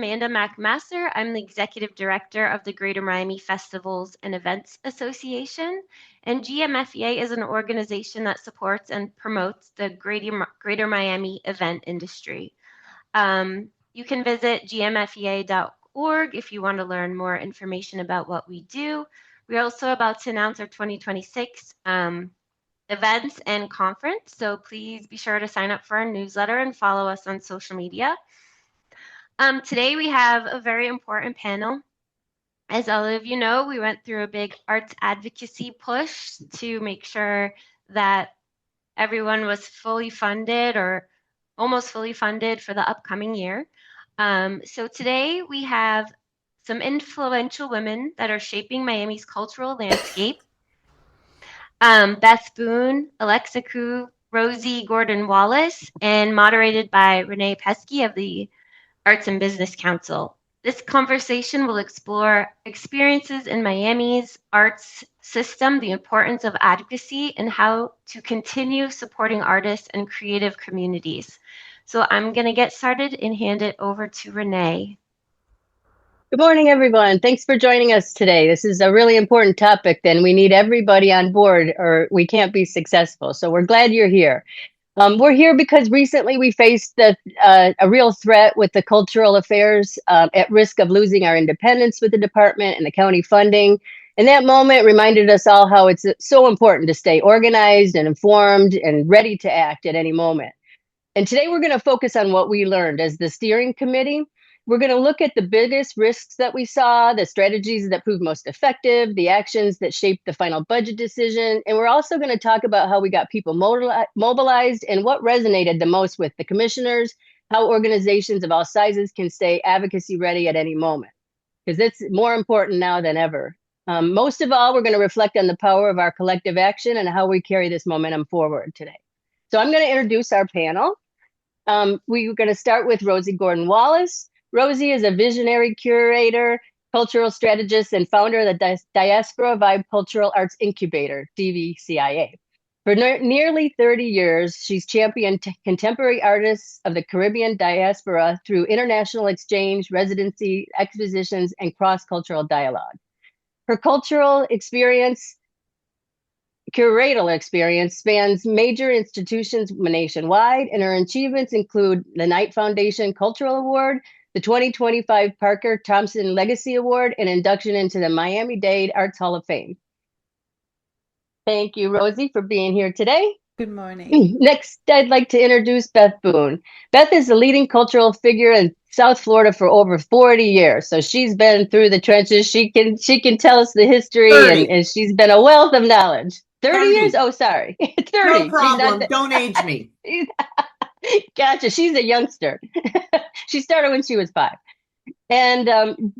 Amanda McMaster. I'm the Executive Director of the Greater Miami Festivals and Events Association. And GMFEA is an organization that supports and promotes the Greater Miami event industry. You can visit gmfea.org if you want to learn more information about what we do. We're also about to announce our 2026 events and conference, so please be sure to sign up for our newsletter and follow us on social media. Today we have a very important panel. As all of you know, we went through a big arts advocacy push to make sure that everyone was fully funded or almost fully funded for the upcoming year. So today we have some influential women that are shaping Miami's cultural landscape. Beth Boone, Alexa Kuve, Rosie Gordon-Wallace, and moderated by Renee Pesci of the Arts and Business Council. This conversation will explore experiences in Miami's arts system, the importance of advocacy, and how to continue supporting artists and creative communities. So I'm going to get started and hand it over to Renee. Good morning, everyone. Thanks for joining us today. This is a really important topic, and we need everybody on board or we can't be successful. So we're glad you're here. We're here because recently we faced a real threat with the cultural affairs at risk of losing our independence with the department and the county funding. And that moment reminded us all how it's so important to stay organized and informed and ready to act at any moment. And today we're going to focus on what we learned as the steering committee. We're going to look at the biggest risks that we saw, the strategies that proved most effective, the actions that shaped the final budget decision. And we're also going to talk about how we got people mobilized and what resonated the most with the commissioners, how organizations of all sizes can stay advocacy ready at any moment, because it's more important now than ever. Most of all, we're going to reflect on the power of our collective action and how we carry this momentum forward today. So I'm going to introduce our panel. We're going to start with Rosie Gordon-Wallace. Rosie is a visionary curator, cultural strategist, and founder of the Diaspora Vibe Cultural Arts Incubator, DVCIA. For nearly 30 years, she's championed contemporary artists of the Caribbean diaspora through international exchange, residency, expositions, and cross-cultural dialogue. Her curatorial experience spans major institutions nationwide, and her achievements include the Knight Foundation Cultural Award, the 2025 Parker Thompson Legacy Award, and induction into the Miami-Dade Arts Hall of Fame. Thank you, Rosie, for being here today. Good morning. Next, I'd like to introduce Beth Boone. Beth is a leading cultural figure in South Florida for over 40 years. So she's been through the trenches. She can tell us the history, and she's been a wealth of knowledge. 30 years? Oh, sorry. 30. No problem. Don't age me. Gotcha. She's a youngster. She started when she was 5. And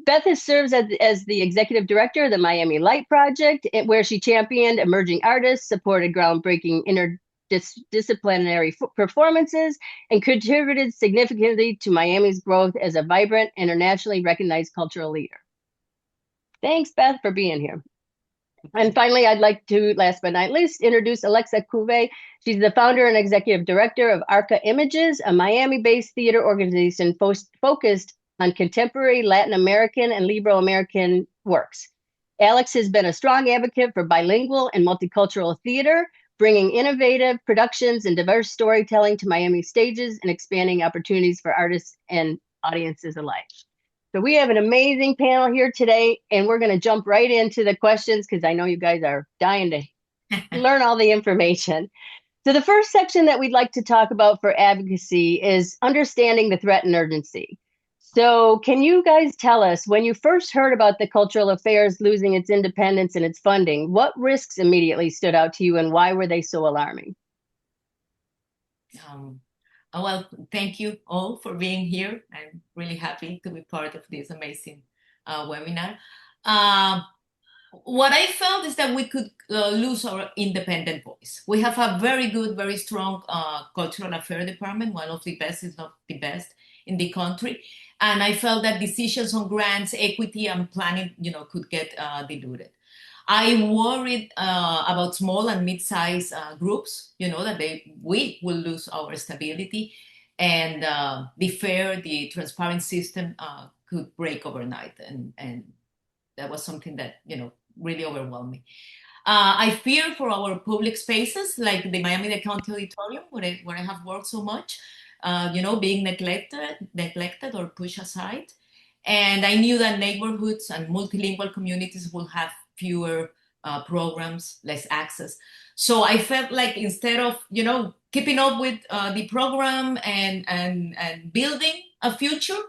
Beth serves as the executive director of the Miami Light Project, where she championed emerging artists, supported groundbreaking interdisciplinary performances, and contributed significantly to Miami's growth as a vibrant, internationally recognized cultural leader. Thanks, Beth, for being here. And finally, I'd like to, last but not least, introduce Alexa Kuve. She's the founder and executive director of Arca Images, a Miami-based theater organization focused on contemporary Latin American and Libero-American works. Alex has been a strong advocate for bilingual and multicultural theater, bringing innovative productions and diverse storytelling to Miami stages and expanding opportunities for artists and audiences alike. So we have an amazing panel here today, and we're going to jump right into the questions because I know you guys are dying to learn all the information. So the first section that we'd like to talk about for advocacy is understanding the threat and urgency. So can you guys tell us, when you first heard about the cultural affairs losing its independence and its funding, what risks immediately stood out to you and why were they so alarming? Well, thank you all for being here. I'm really happy to be part of this amazing webinar. What I felt is that we could lose our independent voice. We have a very good, very strong cultural affairs department, one of the best, if not the best, in the country. And I felt that decisions on grants, equity, and planning, could get diluted. I worried about small and mid-sized groups, that we will lose our stability. and the fair, the transparent system could break overnight, and that was something that really overwhelmed me. I fear for our public spaces like the Miami-Dade County Auditorium, where I have worked so much, being neglected or pushed aside. And I knew that neighborhoods and multilingual communities will have fewer programs, less access. So I felt like instead of, keeping up with the program and building a future,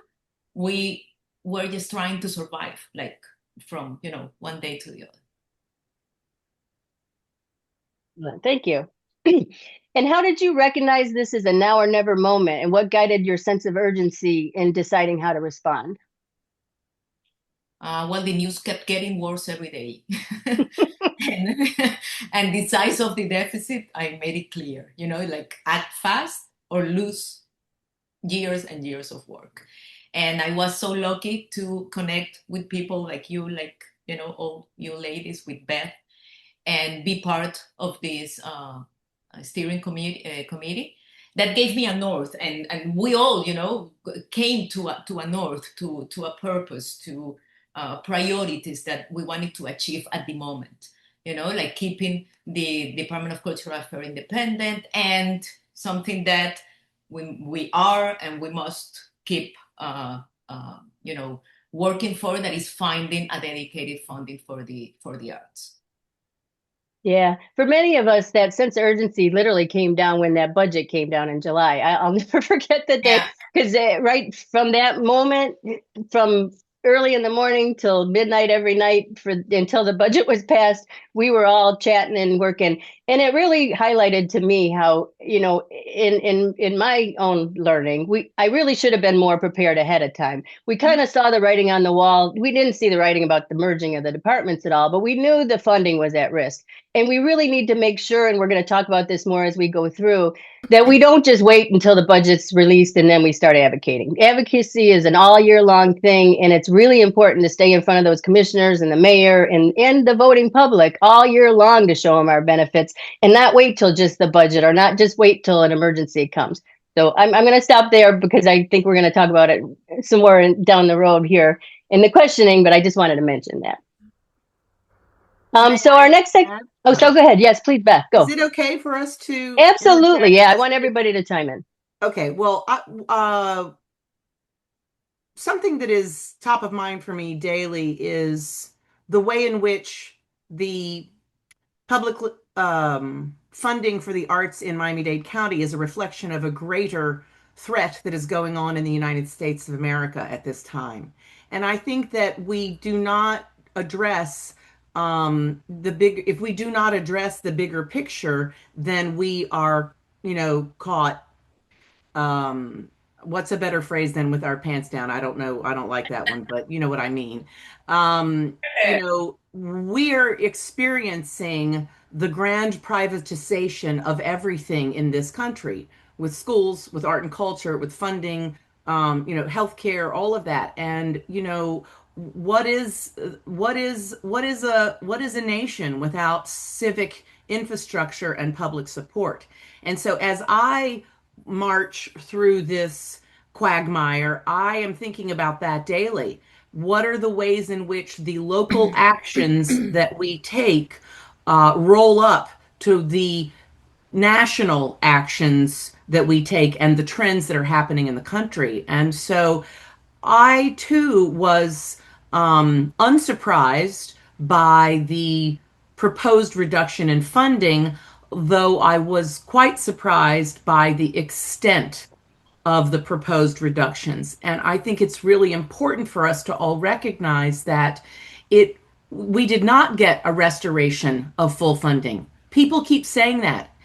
we were just trying to survive, like from, one day to the other. Thank you. And how did you recognize this as a now or never moment? And what guided your sense of urgency in deciding how to respond? Well, the news kept getting worse every day. and the size of the deficit, I made it clear, like act fast or lose years and years of work. And I was so lucky to connect with people like you, all you ladies, with Beth, and be part of this steering committee that gave me a north, and we all came to a north, to a purpose, to priorities that we wanted to achieve at the moment, like keeping the Department of Cultural Affairs independent, and something that we are and we must keep working for, that is finding a dedicated funding for the arts. Yeah, for many of us, that sense of urgency literally came down when that budget came down in July. I'll never forget the day, because right from that moment, from early in the morning till midnight every night until the budget was passed, we were all chatting and working. And it really highlighted to me how, in my own learning, I really should have been more prepared ahead of time. We kind of saw the writing on the wall. We didn't see the writing about the merging of the departments at all, but we knew the funding was at risk. And we really need to make sure, and we're going to talk about this more as we go through, that we don't just wait until the budget's released and then we start advocating. Advocacy is an all year long thing, and it's really important to stay in front of those commissioners and the mayor and the voting public all year long to show them our benefits, and not wait till just the budget, or not just wait till an emergency comes. So I'm going to stop there, because I think we're going to talk about it some more down the road here in the questioning, but I just wanted to mention that. So our next thing. Oh, so go ahead. Yes, please, Beth, go. Is it okay for us to? Absolutely. Yeah, I want everybody to chime in. Okay. Well, something that is top of mind for me daily is the way in which the public funding for the arts in Miami-Dade County is a reflection of a greater threat that is going on in the United States of America at this time. And I think that we do not address if we do not address the bigger picture, then we are, caught, what's a better phrase than with our pants down? I don't know. I don't like that one, but you know what I mean. We're experiencing the grand privatization of everything in this country, with schools, with art and culture, with funding, healthcare, all of that. And, what is a nation without civic infrastructure and public support? And so as I march through this quagmire, I am thinking about that daily. What are the ways in which the local actions that we take roll up to the national actions that we take and the trends that are happening in the country? And so I too was unsurprised by the proposed reduction in funding, though I was quite surprised by the extent of the proposed reductions. And I think it's really important for us to all recognize that we did not get a restoration of full funding. People keep saying that,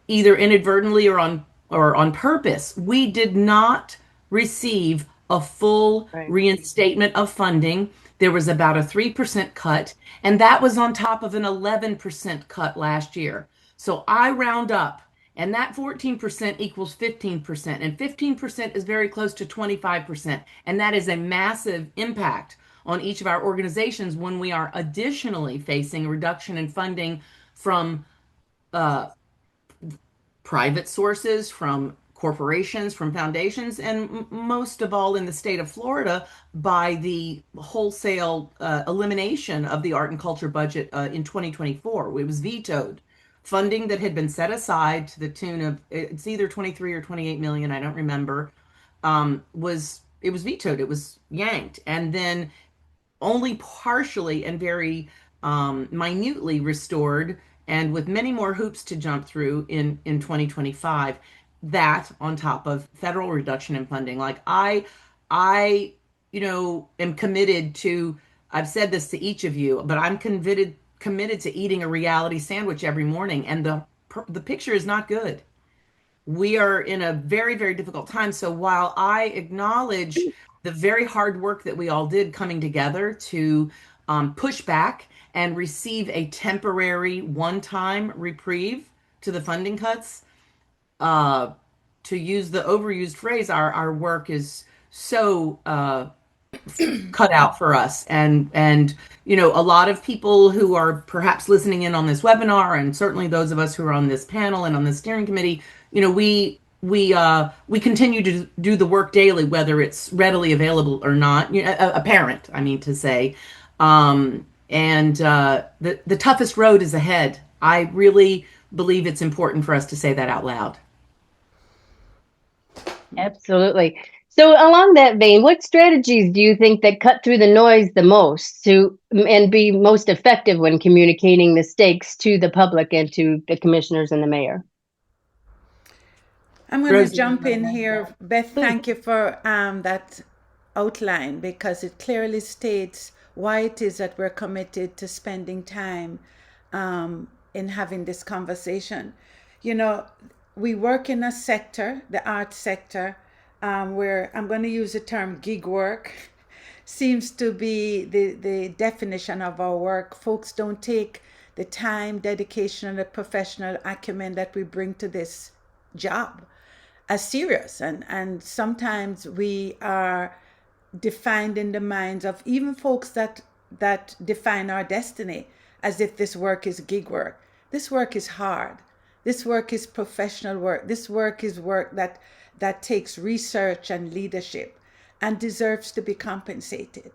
either inadvertently or on purpose. We did not receive a full reinstatement of funding. There was about a 3% cut, and that was on top of an 11% cut last year. So I round up, and that 14% equals 15%, and 15% is very close to 25%. And that is a massive impact on each of our organizations when we are additionally facing a reduction in funding from private sources, from corporations, from foundations, and most of all in the state of Florida by the wholesale elimination of the art and culture budget in 2024. It was vetoed. Funding that had been set aside to the tune of, it's either 23 or 28 million, I don't remember, it was vetoed. It was yanked. And then only partially and very minutely restored, and with many more hoops to jump through in 2025. That on top of federal reduction in funding. Like I am committed to. I've said this to each of you, but I'm committed to eating a reality sandwich every morning, and the picture is not good. We are in a very, very difficult time. So while I acknowledge the very hard work that we all did coming together to push back and receive a temporary one-time reprieve to the funding cuts, to use the overused phrase, our work is so cut out for us. And a lot of people who are perhaps listening in on this webinar, and certainly those of us who are on this panel and on the steering committee, we continue to do the work daily, whether it's readily available or not, apparent, I mean to say. And the toughest road is ahead. I really believe it's important for us to say that out loud. Absolutely. So along that vein, what strategies do you think that cut through the noise the most and be most effective when communicating the stakes to the public and to the commissioners and the mayor? I'm going Rosie, to jump in here. Beth, thank you for that outline, because it clearly states why it is that we're committed to spending time in having this conversation. We work in a sector, the art sector, where I'm going to use the term gig work, seems to be the definition of our work. Folks don't take the time, dedication, and the professional acumen that we bring to this job as serious. And sometimes we are defined in the minds of even folks that define our destiny as if this work is gig work. This work is hard. This work is professional work. This work is work that takes research and leadership and deserves to be compensated.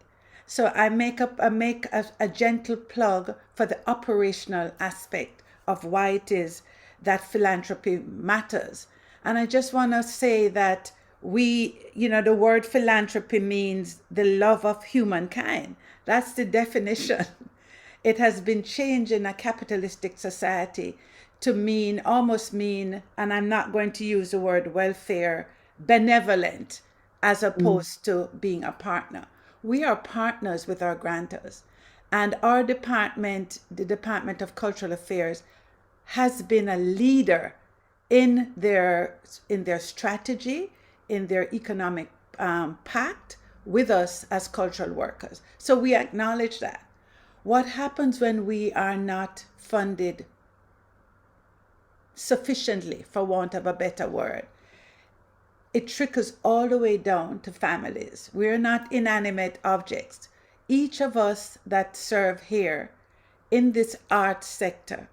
So I make a gentle plug for the operational aspect of why it is that philanthropy matters. And I just want to say that the word philanthropy means the love of humankind. That's the definition. It has been changed in a capitalistic society to almost mean, and I'm not going to use the word welfare, benevolent, as opposed to being a partner. We are partners with our grantors. And our department, the Department of Cultural Affairs, has been a leader in their strategy, in their economic pact with us as cultural workers. So we acknowledge that. What happens when we are not funded sufficiently, for want of a better word? It trickles all the way down to families. We're not inanimate objects. Each of us that serve here in this art sector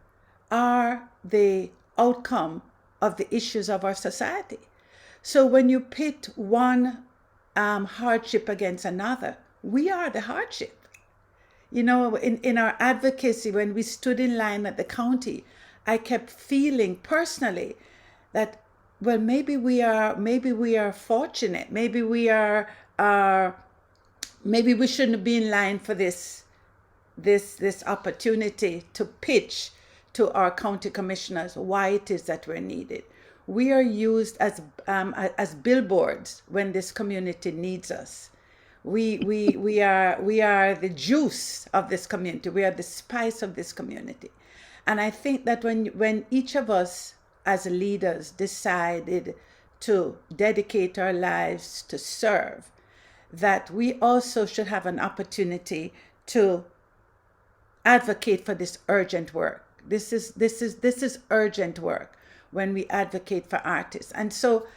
are the outcome of the issues of our society. So when you pit one hardship against another, we are the hardship. In our advocacy, when we stood in line at the county, I kept feeling personally that, well, maybe we are fortunate. Maybe we shouldn't be in line for this opportunity to pitch to our county commissioners why it is that we're needed. We are used as billboards when this community needs us. We are the juice of this community. We are the spice of this community. And I think that when each of us as leaders decided to dedicate our lives to serve, that we also should have an opportunity to advocate for this urgent work. This is urgent work when we advocate for artists. And so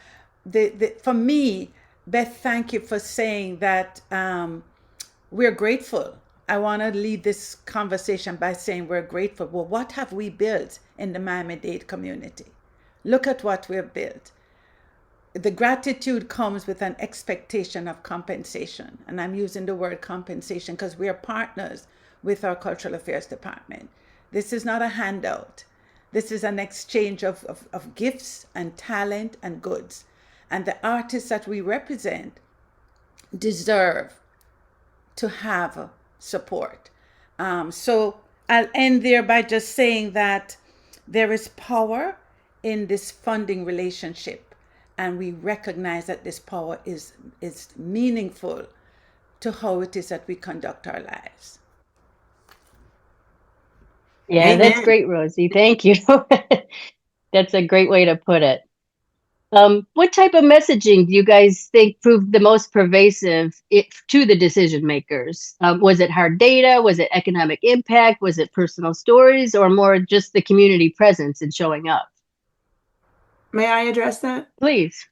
for me, Beth, thank you for saying that we're grateful. I want to lead this conversation by saying we're grateful. Well, what have we built in the Miami-Dade community? Look at what we've built. the gratitude comes with an expectation of compensation. And I'm using the word compensation because we are partners with our Cultural Affairs Department. This is not a handout. This is an exchange of gifts and talent and goods. And the artists that we represent deserve to have support. So I'll end there by just saying that there is power in this funding relationship, and we recognize that this power is meaningful to how it is that we conduct our lives. Yeah, Amen. that's great, Rosie. Thank you. That's a great way to put it. What type of messaging do you guys think proved the most pervasive to the decision makers? Was it hard data? Was it economic impact? Was it personal stories, or more just the community presence and showing up? May I address that? Please.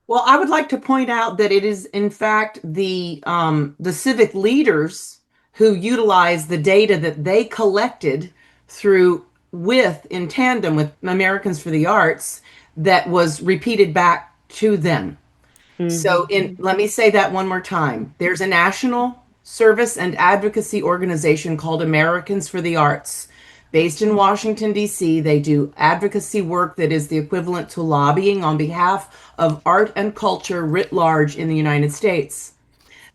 Well, I would like to point out that it is, in fact, the civic leaders who utilize the data that they collected in tandem with Americans for the Arts that was repeated back to them. So let me say that one more time. There's a national service and advocacy organization called Americans for the Arts. Based in Washington, D.C., they do advocacy work that is the equivalent to lobbying on behalf of art and culture writ large in the United States.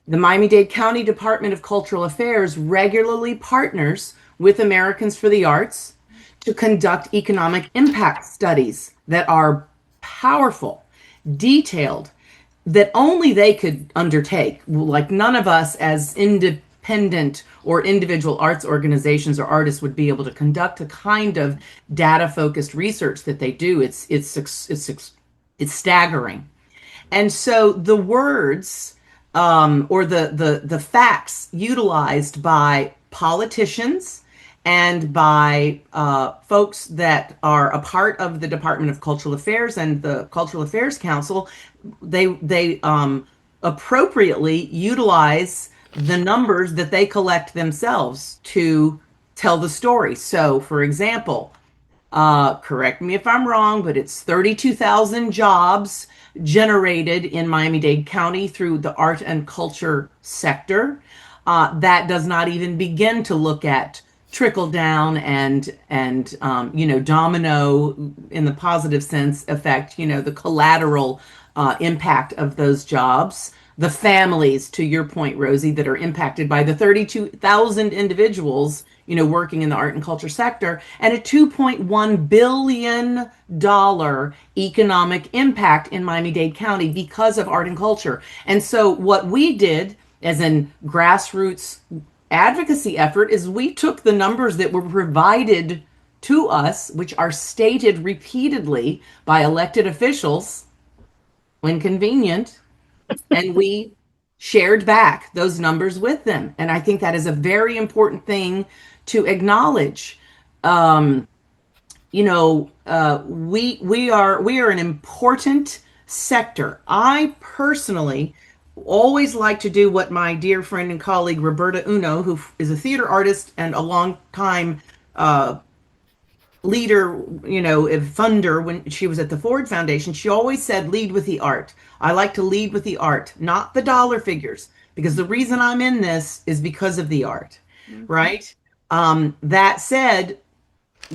The Miami-Dade County Department of Cultural Affairs regularly partners with Americans for the Arts to conduct economic impact studies that are powerful, detailed, that only they could undertake. Like none of us as independent or individual arts organizations or artists would be able to conduct the kind of data-focused research that they do. It's staggering. And so the words or the facts utilized by politicians and by folks that are a part of the Department of Cultural Affairs and the Cultural Affairs Council, they appropriately utilize the numbers that they collect themselves to tell the story. So, for example, correct me if I'm wrong, but it's 32,000 jobs generated in Miami-Dade County through the art and culture sector. That does not even begin to look at trickle down and domino in the positive sense effect, the collateral impact of those jobs, the families, to your point, Rosie, that are impacted by the 32,000 individuals, working in the art and culture sector, and a $2.1 billion economic impact in Miami-Dade County because of art and culture. And so what we did as a grassroots advocacy effort is we took the numbers that were provided to us, which are stated repeatedly by elected officials when convenient, and we shared back those numbers with them. And I think that is a very important thing to acknowledge. We are an important sector. I personally always like to do what my dear friend and colleague Roberta Uno, who is a theater artist and a long time leader, funder when she was at the Ford Foundation, she always said, lead with the art. I like to lead with the art, not the dollar figures, because the reason I'm in this is because of the art, right? That said,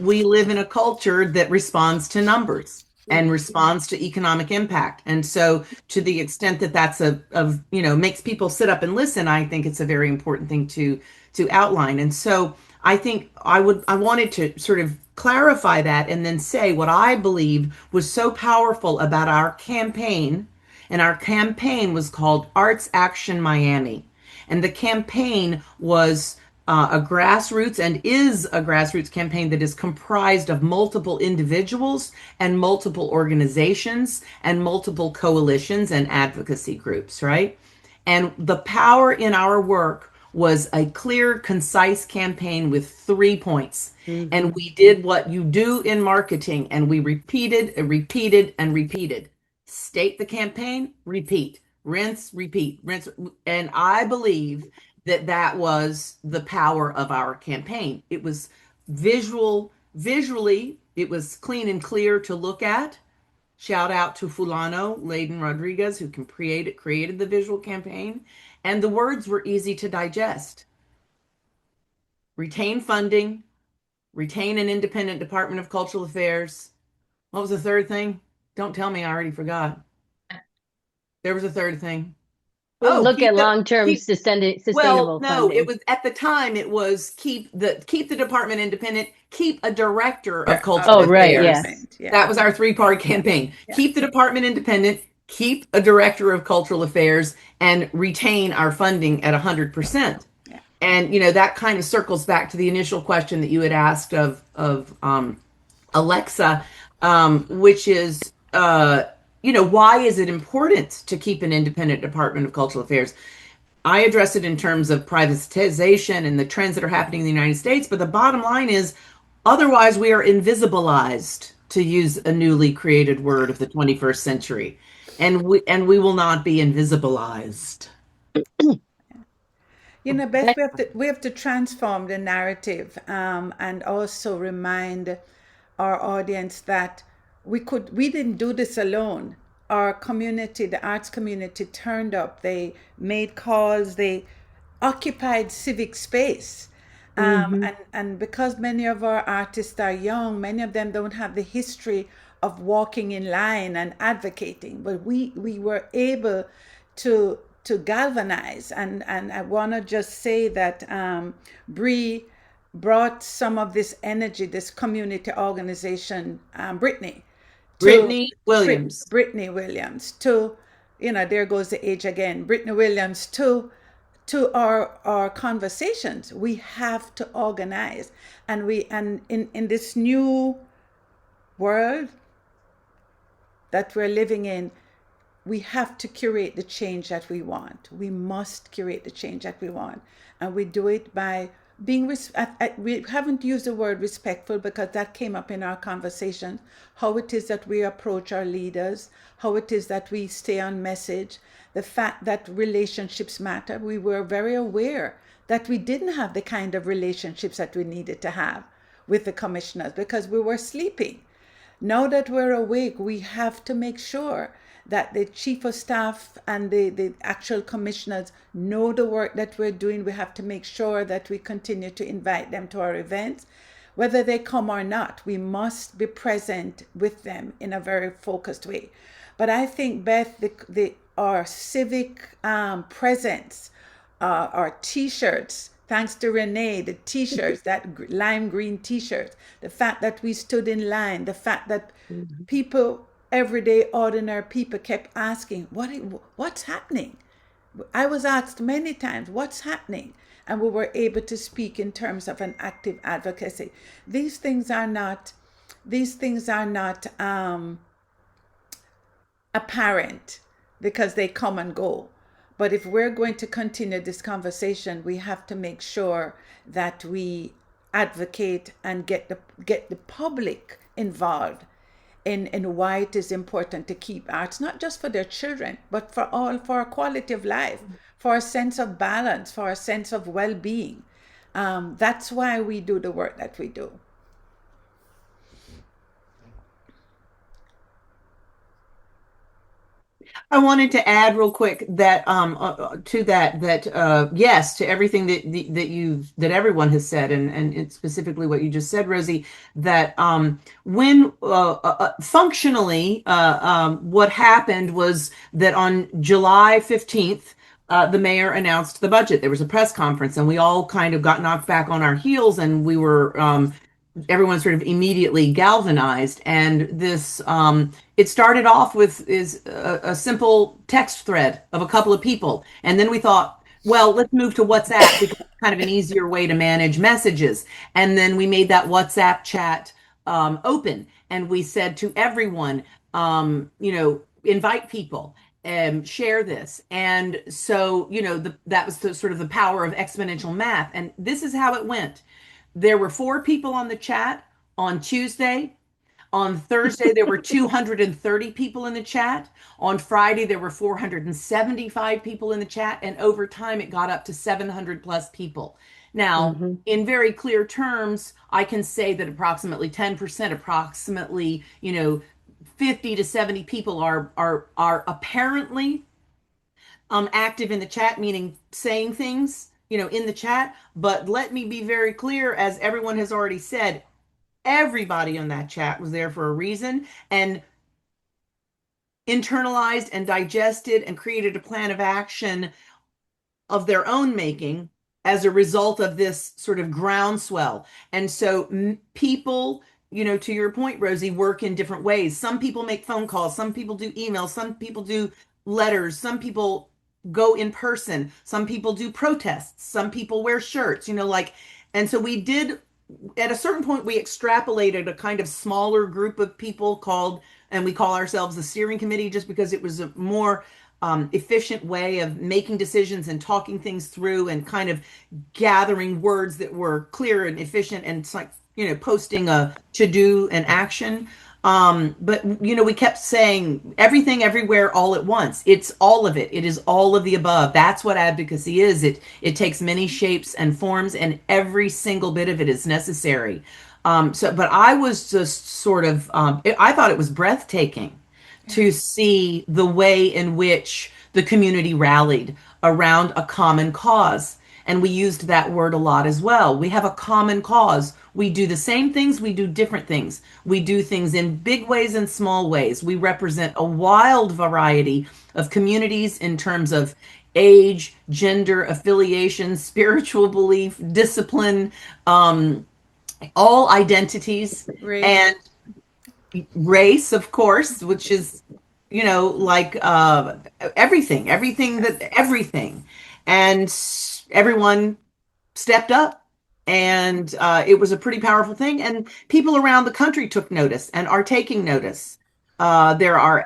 we live in a culture that responds to numbers and responds to economic impact. And so to the extent that that's makes people sit up and listen, I think it's a very important thing to outline. And so I think I wanted to sort of clarify that and then say what I believe was so powerful about our campaign. And our campaign was called Arts Action Miami. And the campaign was a grassroots and is a grassroots campaign that is comprised of multiple individuals and multiple organizations and multiple coalitions and advocacy groups, right? And the power in our work was a clear, concise campaign with 3 points. And we did what you do in marketing, and we repeated and repeated and repeated. State the campaign, repeat, rinse, repeat, rinse. And I believe that was the power of our campaign. It was visually, it was clean and clear to look at, Shout out to Fulano Layden Rodriguez, who created the visual campaign. And the words were easy to digest. Retain funding, retain an independent Department of Cultural Affairs. What was the third thing? Don't tell me I already forgot. There was a third thing. We'll look keep at long-term well, sustainable no, funding. it was at the time it was keep the department independent, keep a director of cultural affairs. Right, yeah. That was our three-part campaign. Yeah. Keep the department independent, keep a director of cultural affairs, and retain our funding at 100%. Yeah. And that kind of circles back to the initial question that you had asked of Alexa, which is why is it important to keep an independent Department of Cultural Affairs? I address it in terms of privatization and the trends that are happening in the United States, but the bottom line is otherwise we are invisibilized, to use a newly created word of the 21st century, and we will not be invisibilized. Beth, we have to transform the narrative, and also remind our audience that we didn't do this alone. Our community, the arts community, turned up. They made calls. They occupied civic space. And because many of our artists are young, many of them don't have the history of walking in line and advocating. But we were able to galvanize. And I want to just say that Bree brought some of this energy, this community organization, Brittany Williams, to, there goes the age again, Brittany Williams, to our conversations. We have to organize, and in this new world that we're living in, we have to curate the change that we want. We must curate the change that we want, and we do it by being we haven't used the word respectful because that came up in our conversation, how it is that we approach our leaders, how it is that we stay on message, the fact that relationships matter. We were very aware that we didn't have the kind of relationships that we needed to have with the commissioners because we were sleeping. Now that we're awake, we have to make sure that the chief of staff and the actual commissioners know the work that we're doing. We have to make sure that we continue to invite them to our events. Whether they come or not, we must be present with them in a very focused way. But I think, Beth, our civic presence, our T-shirts, thanks to Renee, the T-shirts, that lime green T-shirts, the fact that we stood in line, the fact that people, everyday ordinary people, kept asking, what's happening? I was asked many times, what's happening? And we were able to speak in terms of an active advocacy. These things are not apparent because they come and go. But if we're going to continue this conversation, we have to make sure that we advocate and get the public involved in why it is important to keep arts, not just for their children, but for our quality of life, for a sense of balance, for a sense of well-being. That's why we do the work that we do. I wanted to add real quick that yes, to everything that everyone has said, and it's specifically what you just said, Rosie, that when functionally what happened was that on July 15th, the mayor announced the budget. There was a press conference, and we all kind of got knocked back on our heels, and we were everyone sort of immediately galvanized. And this it started off with a simple text thread of a couple of people, and then we thought, well, let's move to WhatsApp because it's kind of an easier way to manage messages. And then we made that WhatsApp chat open, and we said to everyone, invite people and share this. And so that was the sort of the power of exponential math. And this is how it went. There were 4 people on the chat on Tuesday. On Thursday, there were 230 people in the chat. On Friday, there were 475 people in the chat. And over time, it got up to 700 plus people. Now, in very clear terms, I can say that approximately 10%, approximately, 50 to 70 people are apparently active in the chat, meaning saying things, in the chat. But let me be very clear, as everyone has already said, everybody on that chat was there for a reason and internalized and digested and created a plan of action of their own making as a result of this sort of groundswell. And so people, to your point, Rosie, work in different ways. Some people make phone calls, some people do emails, some people do letters, some people go in person, some people do protests, some people wear shirts, and so we did at a certain point we extrapolated a kind of smaller group of people and we call ourselves the steering committee, just because it was a more efficient way of making decisions and talking things through and kind of gathering words that were clear and efficient, and it's like, posting a to do and action. But we kept saying everything, everywhere, all at once. It's all of it. It is all of the above. That's what advocacy is. It takes many shapes and forms, and every single bit of it is necessary. But I was just sort of, I thought it was breathtaking to see the way in which the community rallied around a common cause. And we used that word a lot as well. We have a common cause. We do the same things, we do different things. We do things in big ways and small ways. We represent a wild variety of communities in terms of age, gender, affiliation, spiritual belief, discipline, all identities. Race. And race, of course, which is, like everything. And everyone stepped up, and it was a pretty powerful thing. And people around the country took notice and are taking notice. There are,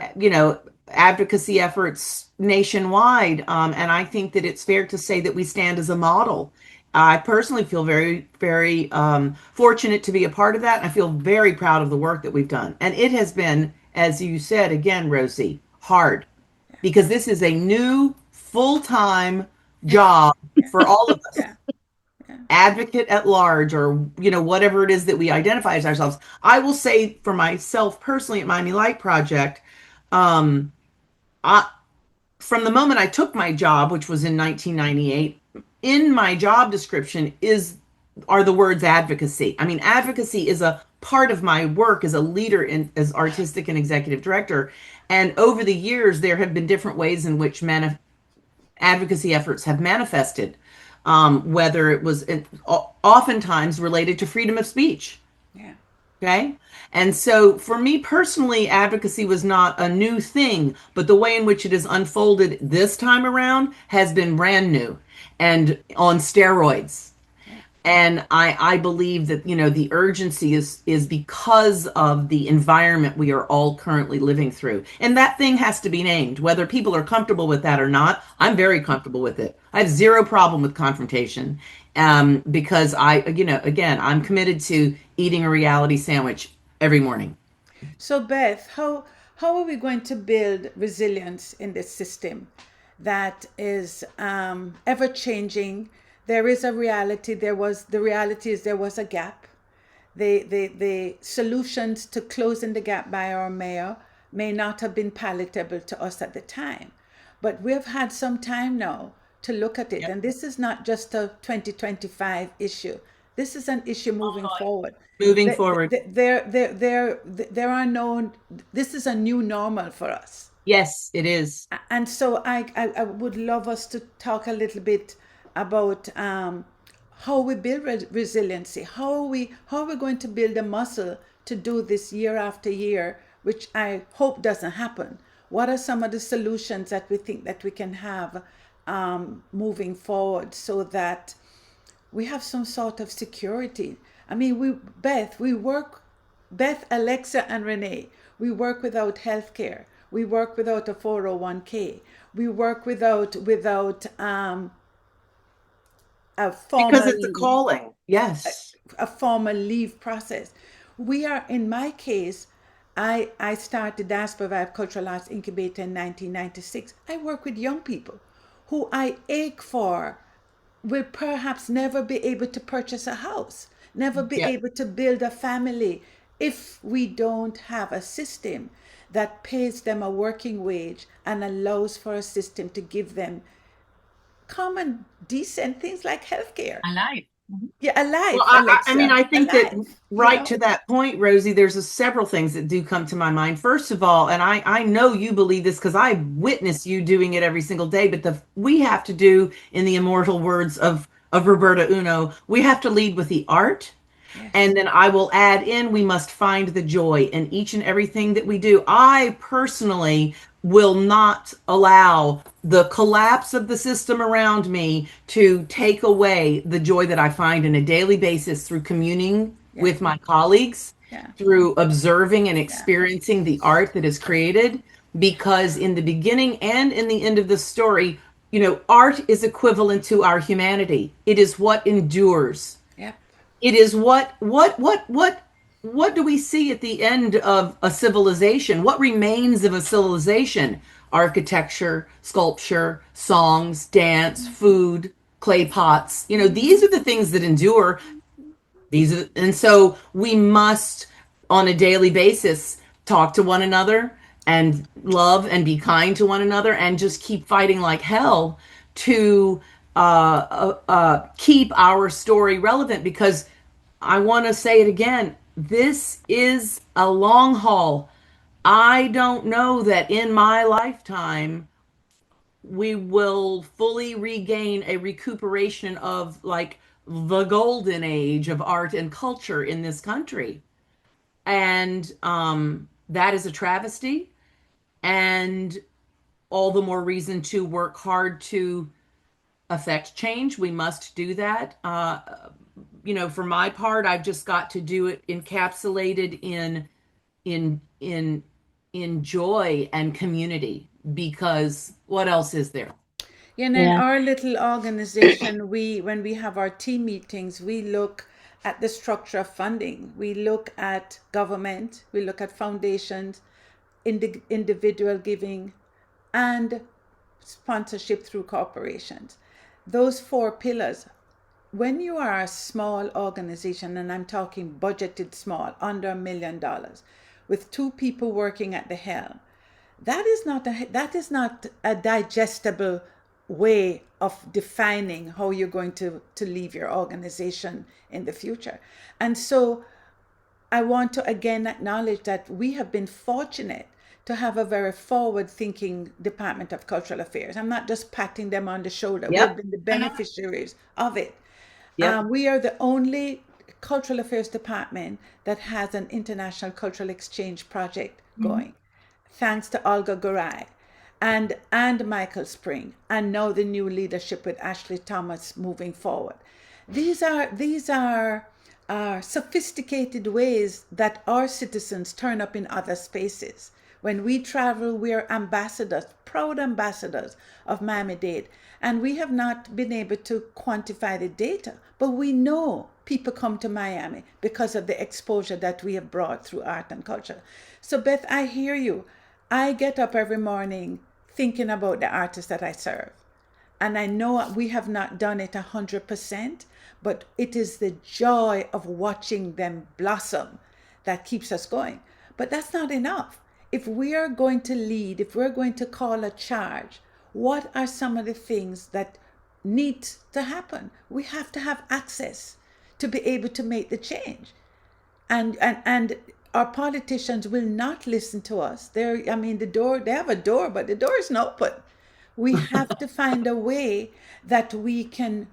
advocacy efforts nationwide, and I think that it's fair to say that we stand as a model. I personally feel very, very fortunate to be a part of that. And I feel very proud of the work that we've done. And it has been, as you said again, Rosie, hard, because this is a new full-time job for all of us. Advocate at large, or whatever it is that we identify as ourselves. I will say for myself personally at Miami Light Project, from the moment I took my job, which was in 1998, in my job description are the words advocacy. I mean, advocacy is a part of my work as a leader as artistic and executive director. And over the years, there have been different ways in which advocacy efforts have manifested, whether it was oftentimes related to freedom of speech. Yeah. Okay. And so for me personally, advocacy was not a new thing, but the way in which it has unfolded this time around has been brand new and on steroids. And I believe that, the urgency is because of the environment we are all currently living through. And that thing has to be named, whether people are comfortable with that or not. I'm very comfortable with it. I have zero problem with confrontation, because again, I'm committed to eating a reality sandwich every morning. So Beth, how are we going to build resilience in this system that is ever changing? There is a reality. The reality is there was a gap. The solutions to closing the gap by our mayor may not have been palatable to us at the time, but we've had some time now to look at it. Yep. And this is not just a 2025 issue. This is an issue moving forward. Moving forward. There are no, this is a new normal for us. Yes, it is. And so I would love us to talk a little bit about how we build resiliency, how are we going to build a muscle to do this year after year, which I hope doesn't happen. What are some of the solutions that we think that we can have moving forward so that we have some sort of security? I mean, Beth, Alexa, and Renee, we work without healthcare. We work without a 401k. We work without a formal, because it's a calling. Yes. A formal leave process. We are, in my case, I started Diaspora Cultural Arts Incubator in 1996. I work with young people who I ache for will perhaps never be able to purchase a house, never be able to build a family if we don't have a system that pays them a working wage and allows for a system to give them common, decent things like healthcare. Alive. Yeah, Well, alive, I mean, Alexa, I think that alive, right to that point, Rosie, several things that do come to my mind. First of all, and I know you believe this because I witness you doing it every single day, but we have to do, in the immortal words of Roberta Uno, we have to lead with the art. Yes. And then I will add in, we must find the joy in each and everything that we do. I personally will not allow the collapse of the system around me to take away the joy that I find on a daily basis through communing Yeah. with my colleagues, Yeah. through observing and experiencing the art that is created. Because in the beginning and in the end of the story, art is equivalent to our humanity. It is what endures. Yep. It is what do we see at the end of a civilization? What remains of a civilization? Architecture, sculpture, songs, dance, food, clay pots. These are the things that endure. And so we must, on a daily basis, talk to one another and love and be kind to one another and just keep fighting like hell to keep our story relevant, because I want to say it again, this is a long haul. I don't know that in my lifetime we will fully regain a recuperation of like the golden age of art and culture in this country. And that is a travesty, and all the more reason to work hard to affect change. We must do that. For my part, I've just got to do it encapsulated in joy and community, because what else is there? And in Yeah. our little organization, when we have our team meetings, we look at the structure of funding. We look at government, we look at foundations, individual giving, and sponsorship through corporations. Those four pillars. When you are a small organization, and I'm talking budgeted small, under $1 million, with two people working at the helm, that is not a digestible way of defining how you're going to leave your organization in the future. And so I want to again acknowledge that we have been fortunate to have a very forward thinking Department of Cultural Affairs. I'm not just patting them on the shoulder. We've Yep. been the beneficiaries of it. Yep. We are the only cultural affairs department that has an international cultural exchange project going, thanks to Olga Garay and Michael Spring, and now the new leadership with Ashley Thomas moving forward. These are sophisticated ways that our citizens turn up in other spaces. When we travel, we are ambassadors, proud ambassadors of Miami-Dade. And we have not been able to quantify the data, but we know people come to Miami because of the exposure that we have brought through art and culture. So Beth, I hear you. I get up every morning thinking about the artists that I serve. And I know we have not done it 100%, but it is the joy of watching them blossom that keeps us going. But that's not enough. If we are going to lead, if we're going to call a charge, what are some of the things that need to happen? We have to have access to be able to make the change. And our politicians will not listen to us. The door, they have a door, but the door isn't open. We have to find a way that we can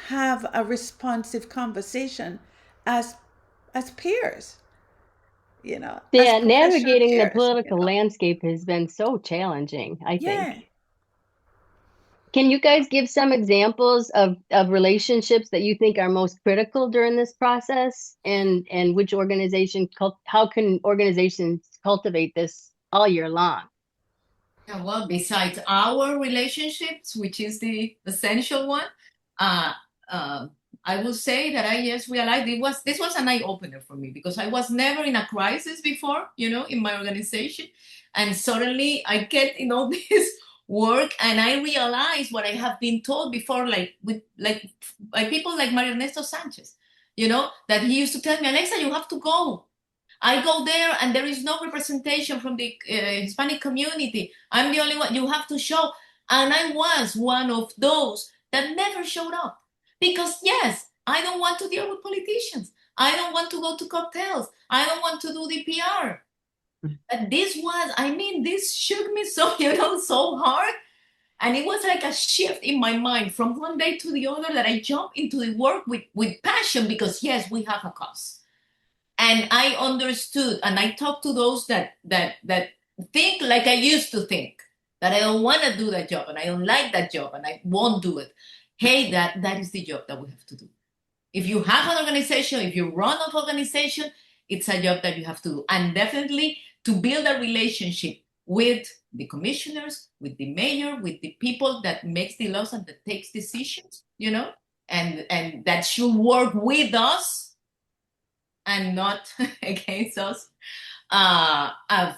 have a responsive conversation as peers, as Yeah, professional navigating the peers, political landscape has been so challenging, I think. Yeah. Can you guys give some examples of relationships that you think are most critical during this process, and which how can organizations cultivate this all year long? Yeah, well, besides our relationships, which is the essential one, uh, uh, I will say that I just realized this was an eye opener for me, because I was never in a crisis before, in my organization, and suddenly I get in all this work, and I realize what I have been told before, by people like Mario Ernesto Sanchez, that he used to tell me, Alexa, you have to go. I go there and there is no representation from the Hispanic community. I'm the only one you have to show. And I was one of those that never showed up. Because, yes, I don't want to deal with politicians. I don't want to go to cocktails. I don't want to do the PR. But this was, I mean, this shook me so, so hard. And it was like a shift in my mind from one day to the other that I jumped into the work with passion because, yes, we have a cause. And I understood, and I talked to those that think like I used to think, that I don't want to do that job and I don't like that job and I won't do it. Hey, that is the job that we have to do. If you have an organization, if you run an organization, it's a job that you have to do. And definitely to build a relationship with the commissioners, with the mayor, with the people that makes the laws and that takes decisions, and that should work with us and not against us.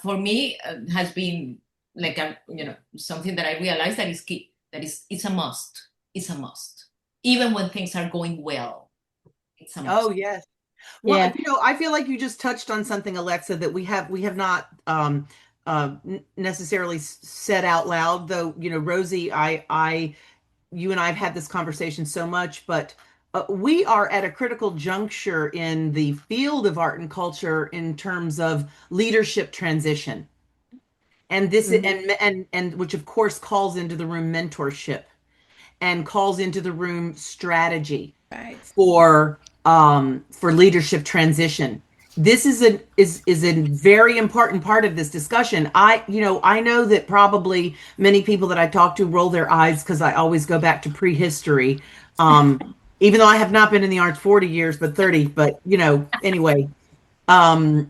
For me, has been like something that I realized that is key. That it's a must. It's a must, even when things are going well. It's a must. Oh yes. Well, I feel like you just touched on something, Alexa, that we have not necessarily said out loud. Though, Rosie, you and I have had this conversation so much, but we are at a critical juncture in the field of art and culture in terms of leadership transition, and this and which of course calls into the room mentorship and calls into the room strategy for leadership transition. This is a very important part of this discussion. I know that probably many people that I talk to roll their eyes because I always go back to prehistory. Even though I have not been in the arts 40 years, but 30, but anyway, I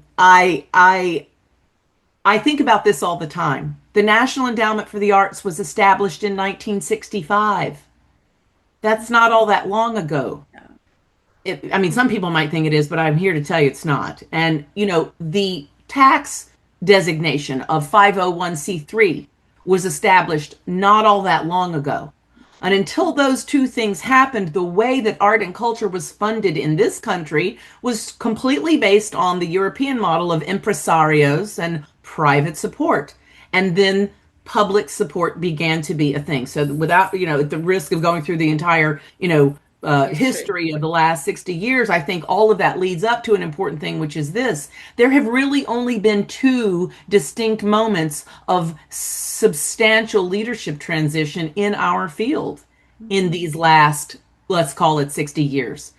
think about this all the time. The National Endowment for the Arts was established in 1965. That's not all that long ago. Some people might think it is, but I'm here to tell you it's not. And, the tax designation of 501c3 was established not all that long ago. And until those two things happened, the way that art and culture was funded in this country was completely based on the European model of impresarios and private support. And then public support began to be a thing. So without, at the risk of going through the entire, history of the last 60 years, I think all of that leads up to an important thing, which is this. There have really only been two distinct moments of substantial leadership transition in our field in these last, let's call it 60 years.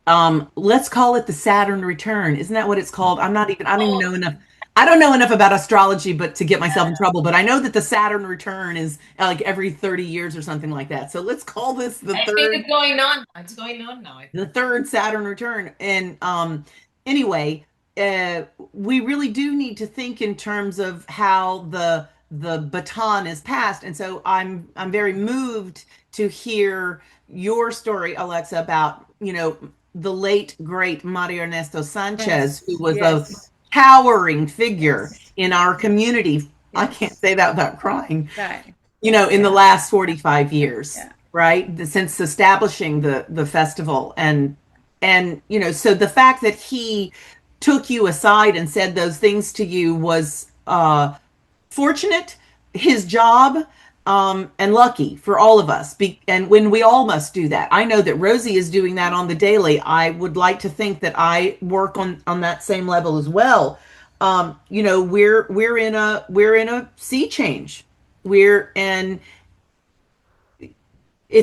Let's call it the Saturn return. Isn't that what it's called? I don't even know enough. I don't know enough about astrology, but to get myself in trouble. But I know that the Saturn return is like every 30 years or something like that. So let's call this the third. It's going on. It's going on now. The third Saturn return. And anyway, we really do need to think in terms of how the baton is passed. And so I'm very moved to hear your story, Alexa, about the late great Mario Ernesto Sanchez, who was a towering figure in our community. Yes. I can't say that without crying. Right. In the last 45 years, right? Since establishing the festival. And so the fact that he took you aside and said those things to you was fortunate, his job, and lucky for all of us. And when we all must do that. I know that Rosie is doing that on the daily. I would like to think that I work on that same level as well. We're in a sea change. It's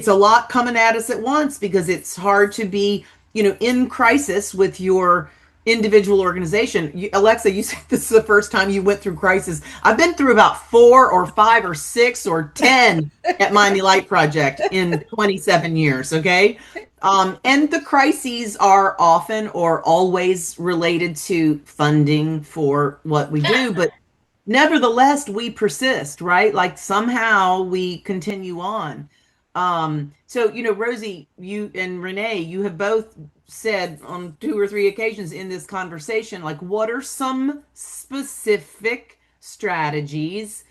a lot coming at us at once because it's hard to be, in crisis with your individual organization. Alexa, you said this is the first time you went through crisis. I've been through about 4 or 5 or 6 or 10 at Miami Light Project in 27 years. Okay. And the crises are often or always related to funding for what we do, but nevertheless, we persist, right? Like somehow we continue on. So, Rosie, you and Renee, you have both said on 2 or 3 occasions in this conversation, like, what are some specific strategies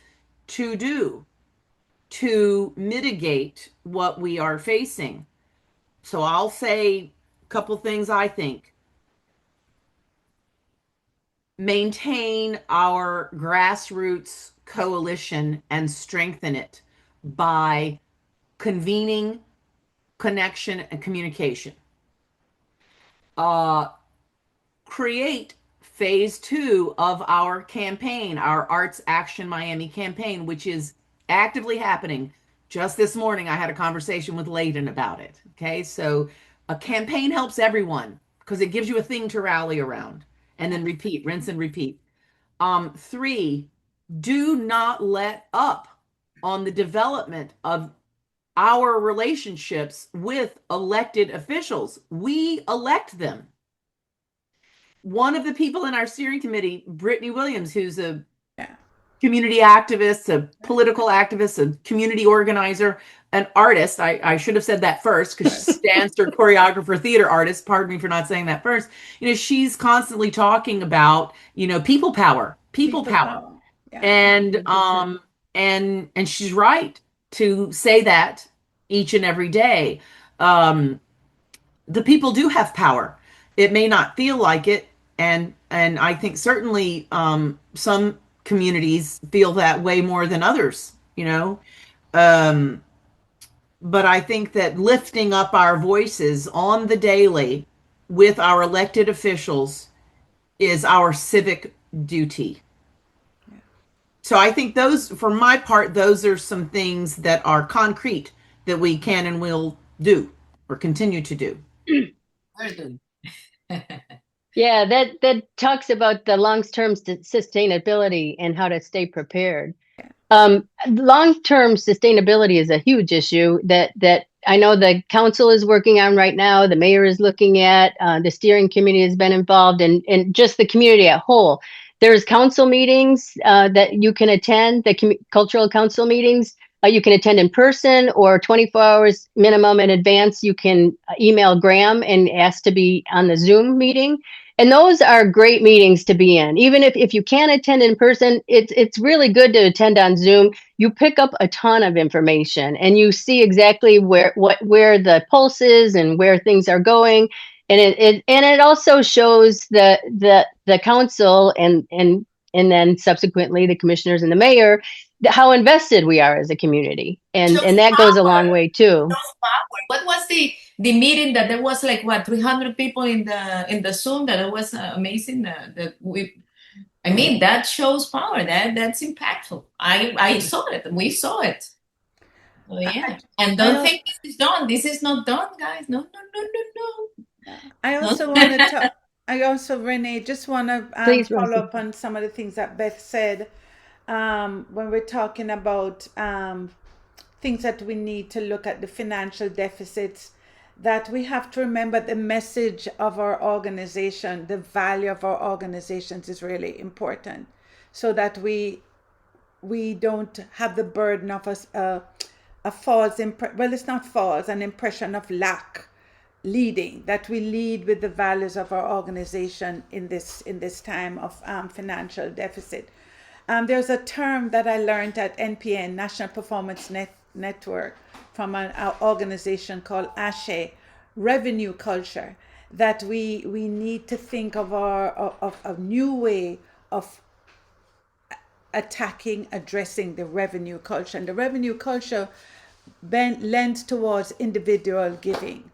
to do to mitigate what we are facing? So I'll say a couple things I think. maintain our grassroots coalition and strengthen it by convening, connection, and communication. Create phase 2 of our campaign, our Arts Action Miami campaign, which is actively happening. Just this morning, I had a conversation with Layden about it. Okay, so a campaign helps everyone because it gives you a thing to rally around, and then repeat, rinse and repeat. 3, do not let up on the development of our relationships with elected officials. We elect them. One of the people in our steering committee, Brittany Williams, who's a community activist, a political activist, a community organizer, an artist. I should have said that first because she's dancer, choreographer, theater artist. Pardon me for not saying that first. She's constantly talking about, people power. Yeah. And she's right to say that each and every day. The people do have power. It may not feel like it, and I think certainly some communities feel that way more than others, but I think that lifting up our voices on the daily with our elected officials is our civic duty. So I think those, for my part, those are some things that are concrete that we can and will do or continue to do. Yeah, that talks about the long-term sustainability and how to stay prepared. Long-term sustainability is a huge issue that I know the council is working on right now. The mayor is looking at, the steering committee has been involved, and just the community at whole. There's council meetings that you can attend, the cultural council meetings. You can attend in person, or 24 hours minimum in advance. You can email Graham and ask to be on the Zoom meeting. And those are great meetings to be in. Even if you can't attend in person, it's really good to attend on Zoom. You pick up a ton of information and you see exactly where the pulse is and where things are going. And it also shows the council and then subsequently the commissioners and the mayor how invested we are as a community. And that goes a long way too. What was the meeting that there was 300 people in the Zoom? That was amazing. That shows power. That's impactful. I saw it. We saw it. Oh, yeah. And don't think this is done. This is not done, guys. No. I also want to talk. Renee, just want to follow up on some of the things that Beth said when we're talking about things that we need to look at, the financial deficits, that we have to remember the message of our organization, the value of our organizations is really important, so that we don't have the burden of a false it's not false, an impression of lack leading, that we lead with the values of our organization in this time of financial deficit. There's a term that I learned at NPN, National Performance Network, from an organization called ASHE, revenue culture, that we need to think of a new way of addressing the revenue culture. And the revenue culture lends towards individual giving.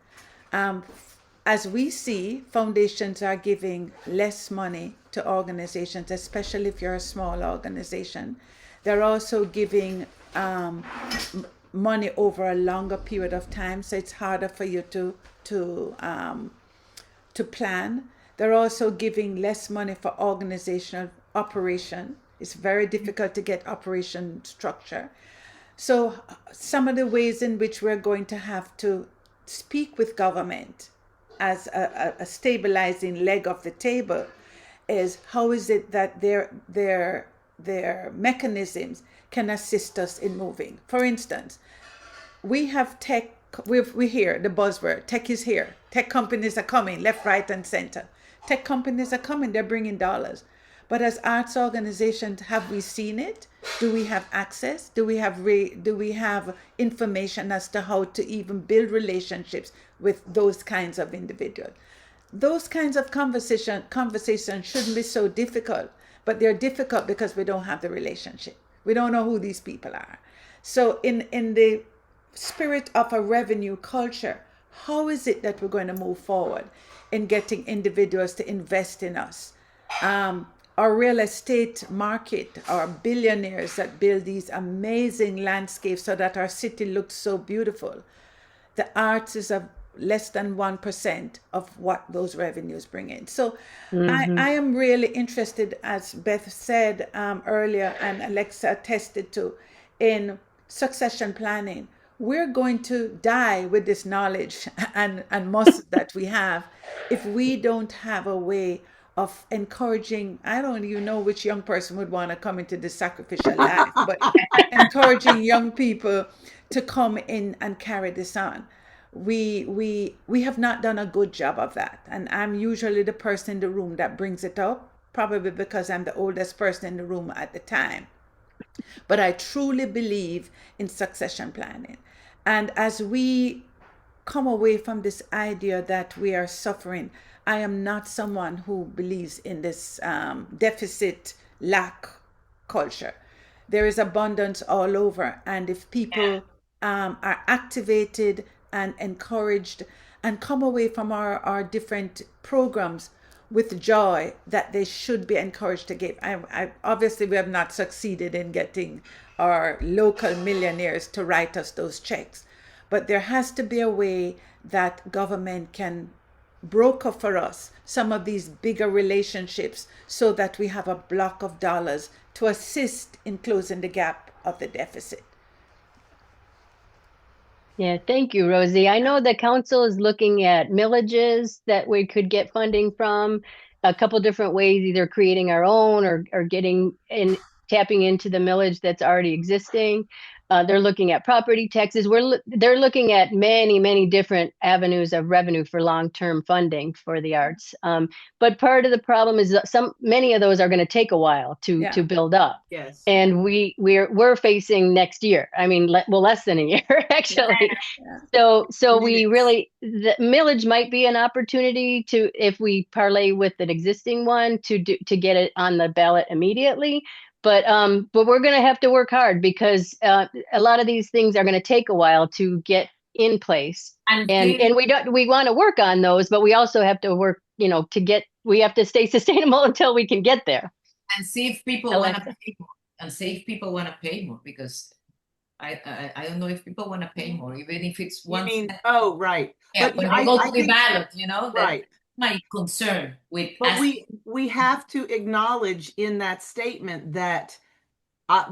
As we see, foundations are giving less money to organizations, especially if you're a small organization. They're also giving money over a longer period of time, so it's harder for you to plan. They're also giving less money for organizational operation. It's very difficult to get operation structure. So some of the ways in which we're going to have to speak with government as a stabilizing leg of the table is, how is it that their mechanisms can assist us in moving. For instance, we have tech, we hear the buzzword, tech is here. Tech companies are coming, left, right, and center. Tech companies are coming, they're bringing dollars. But as arts organizations, have we seen it? Do we have access? Do we have information as to how to even build relationships with those kinds of individuals? those kinds of conversations shouldn't be so difficult, but they're difficult because we don't have the relationship. We don't know who these people are. So in the spirit of a revenue culture, how is it that we're going to move forward in getting individuals to invest in us? Our real estate market, our billionaires that build these amazing landscapes so that our city looks so beautiful. The arts is a less than 1% of what those revenues bring in. So I am really interested, as Beth said earlier, and Alexa attested to, in succession planning. We're going to die with this knowledge and muscle that we have if we don't have a way of encouraging. I don't even know which young person would want to come into this sacrificial life, but encouraging young people to come in and carry this on. We have not done a good job of that, and I'm usually the person in the room that brings it up, probably because I'm the oldest person in the room at the time. But I truly believe in succession planning. And as we come away from this idea that we are suffering, I am not someone who believes in this deficit lack culture. There is abundance all over. And if people are activated and encouraged and come away from our different programs with joy, that they should be encouraged to give. Obviously, we have not succeeded in getting our local millionaires to write us those checks. But there has to be a way that government can broker for us some of these bigger relationships so that we have a block of dollars to assist in closing the gap of the deficit. Yeah, thank you, Rosie. I know the council is looking at millages that we could get funding from, a couple different ways, either creating our own or getting in, tapping into the millage that's already existing. They're looking at property taxes. They're looking at many different avenues of revenue for long-term funding for the arts. But part of the problem is that many of those are going to take a while to build up. Yes. And we're facing next year. I mean, less than a year actually. Yeah. So we really, the millage might be an opportunity to, if we parlay with an existing one, to get it on the ballot immediately. But we're going to have to work hard because a lot of these things are going to take a while to get in place. And we want to work on those, but we also have to work, we have to stay sustainable until we can get there. And see if people want to pay more. And see if people want to pay more, because I don't know if people want to pay more, even if it's one. Oh, right. Yeah, but when I go to the ballot, right. My concern with. But we have to acknowledge in that statement that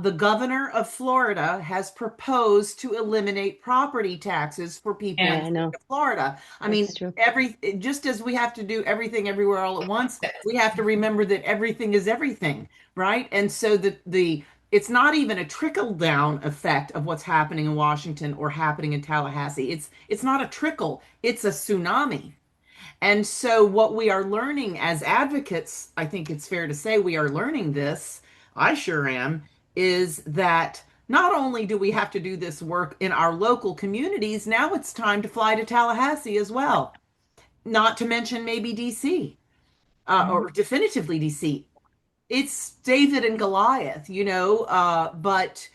the governor of Florida has proposed to eliminate property taxes for people in Florida. I mean, just as we have to do everything everywhere all at once, we have to remember that everything is everything, right? And so it's not even a trickle down effect of what's happening in Washington or happening in Tallahassee. It's not a trickle, it's a tsunami. And so what we are learning as advocates, I think it's fair to say we are learning this, I sure am, is that not only do we have to do this work in our local communities, now it's time to fly to Tallahassee as well. Not to mention maybe DC, or definitively DC. It's David and Goliath, but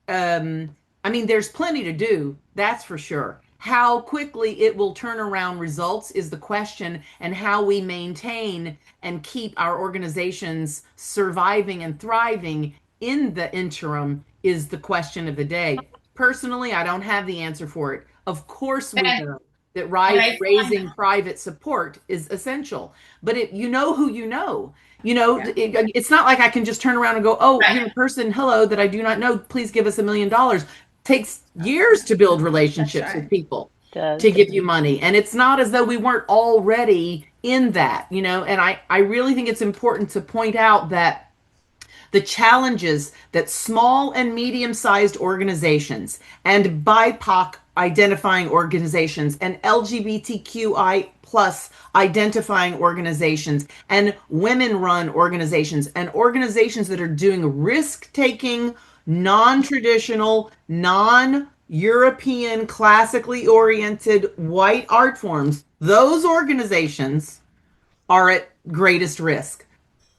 I mean, there's plenty to do, that's for sure. How quickly it will turn around results is the question, and how we maintain and keep our organizations surviving and thriving in the interim is the question of the day. Personally, I don't have the answer for it. Of course we know that raising private support is essential, but you know who you know. It's not like I can just turn around and go, oh, you're a person, hello, that I do not know, please give us $1 million. Takes years to build relationships with people to give you money. And it's not as though we weren't already in that, and I really think it's important to point out that the challenges that small and medium-sized organizations and BIPOC identifying organizations and LGBTQI plus identifying organizations and women-run organizations and organizations that are doing risk-taking, non-traditional, non-European, classically oriented white art forms, those organizations are at greatest risk.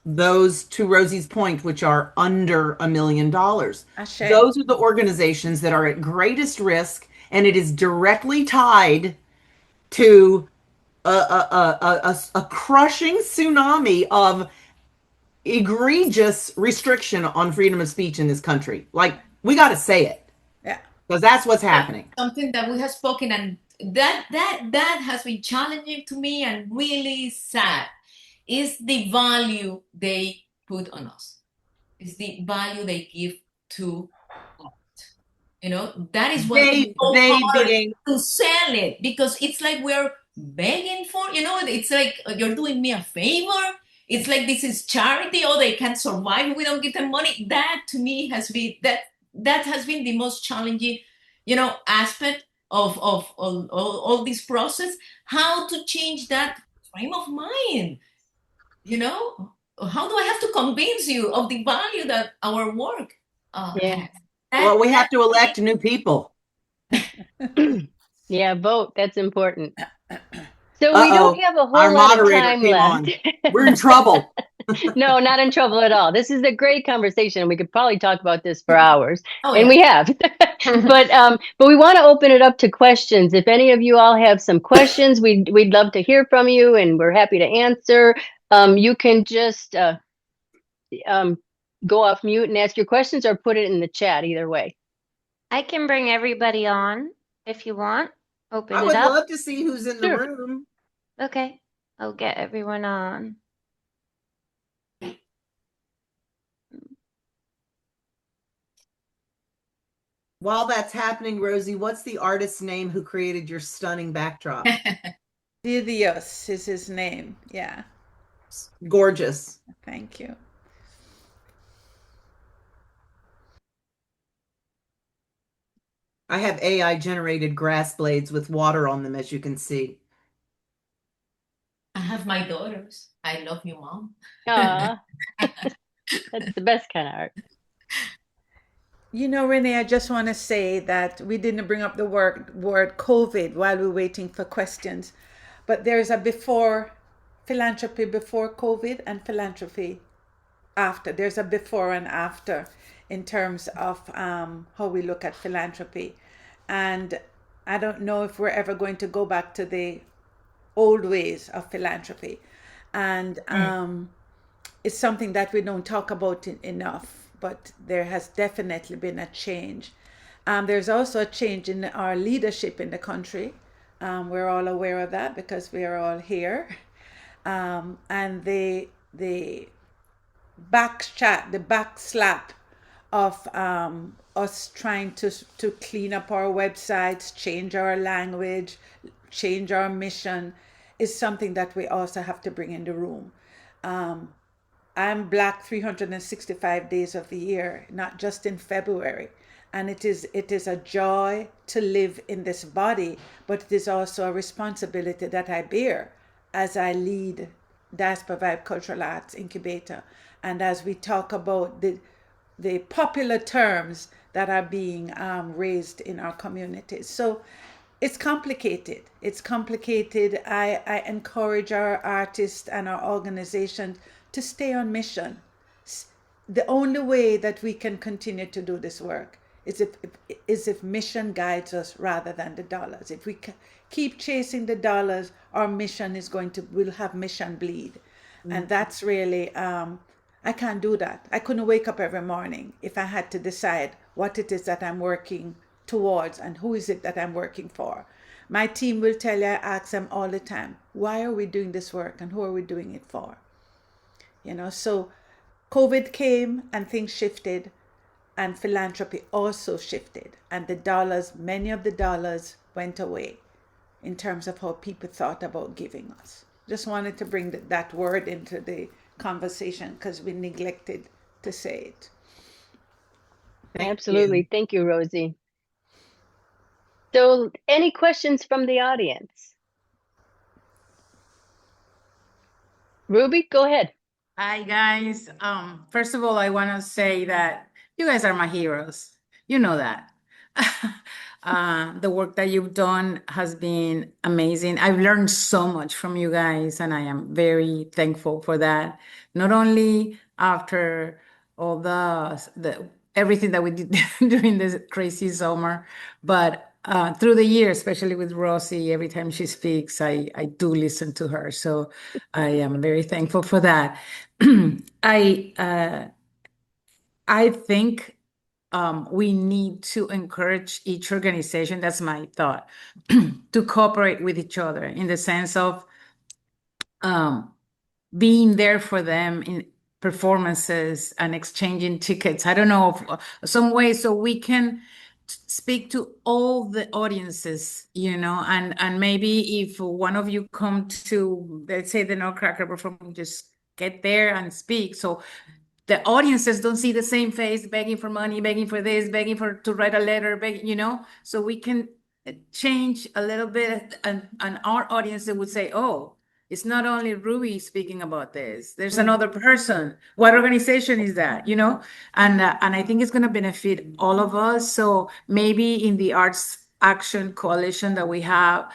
Those, to Rosie's point, which are under $1 million. Ashe. Those are the organizations that are at greatest risk, and it is directly tied to a crushing tsunami of egregious restriction on freedom of speech in this country. Like, we got to say it. Yeah. Because that's what's happening. Something that we have spoken, and that has been challenging to me and really sad, is the value they put on us. Is the value they give to art. You know, that is what They hard being to sell it, because it's like we're begging for, you know, it's like you're doing me a favor. It's like this is charity. Oh, they can't survive if we don't give them money. That to me has been that has been the most challenging, you know, aspect of all this process. How to change that frame of mind, you know? How do I have to convince you of the value that our work Yeah. has? well, we have to elect new people. Yeah, vote. That's important. So we Uh-oh, don't have a whole our lot of moderator time came left. on. We're in trouble. No, not in trouble at all. This is a great conversation. We could probably talk about this for hours, Oh, and yeah. we have. But we want to open it up to questions. If any of you all have some questions, we'd love to hear from you, and we're happy to answer. You can just go off mute and ask your questions, or put it in the chat. Either way. I can bring everybody on if you want. Open I it would up. love to see who's in the Sure. room. Okay, I'll get everyone on. While that's happening, Rosie, what's the artist's name who created your stunning backdrop? Dios is his name. Yeah. Gorgeous. Thank you. I have AI generated grass blades with water on them, as you can see. I have my daughters. I love you, Mom. Aw, that's the best kind of art. You know, Renee, I just want to say that we didn't bring up the word COVID while we're waiting for questions, but there's a philanthropy before COVID and philanthropy after. There's a before and after in terms of how we look at philanthropy. And I don't know if we're ever going to go back to the old ways of philanthropy. And it's something that we don't talk about enough, but there has definitely been a change. There's also a change in our leadership in the country. We're all aware of that because we are all here. And the backslap of us trying to clean up our websites, change our language, change our mission is something that we also have to bring in the room. I'm Black 365 days of the year, not just in February. And it is a joy to live in this body, but it is also a responsibility that I bear as I lead Diaspora Vibe Cultural Arts Incubator. And as we talk about the popular terms that are being raised in our communities. So it's complicated. It's complicated. I encourage our artists and our organizations to stay on mission. The only way that we can continue to do this work is if mission guides us rather than the dollars. If we keep chasing the dollars, our mission we'll have mission bleed. Mm-hmm. And that's really, I can't do that. I couldn't wake up every morning if I had to decide what it is that I'm working towards and who is it that I'm working for. My team will tell you, I ask them all the time, why are we doing this work and who are we doing it for? You know, so COVID came and things shifted, and philanthropy also shifted, and many of the dollars went away in terms of how people thought about giving us. Just wanted to bring that word into the conversation because we neglected to say it. Absolutely. Thank you, Rosie. So any questions from the audience? Ruby, go ahead. Hi, guys. First of all, I want to say that you guys are my heroes. You know that. The work that you've done has been amazing. I've learned so much from you guys, and I am very thankful for that. Not only after all the everything that we did during this crazy summer, but through the year, especially with Rosie, every time she speaks, I do listen to her. So I am very thankful for that. I think we need to encourage each organization, that's my thought, to cooperate with each other in the sense of being there for them in performances and exchanging tickets. I don't know, some way so we can speak to all the audiences, and maybe if one of you come to, let's say, the Nutcracker performance, just get there and speak. So the audiences don't see the same face begging for money, begging for this, begging to write a letter, so we can change a little bit, and our audience would say, oh, it's not only Ruby speaking about this, there's another person. What organization is that? And I think it's going to benefit all of us. So maybe in the Arts Action Coalition that we have,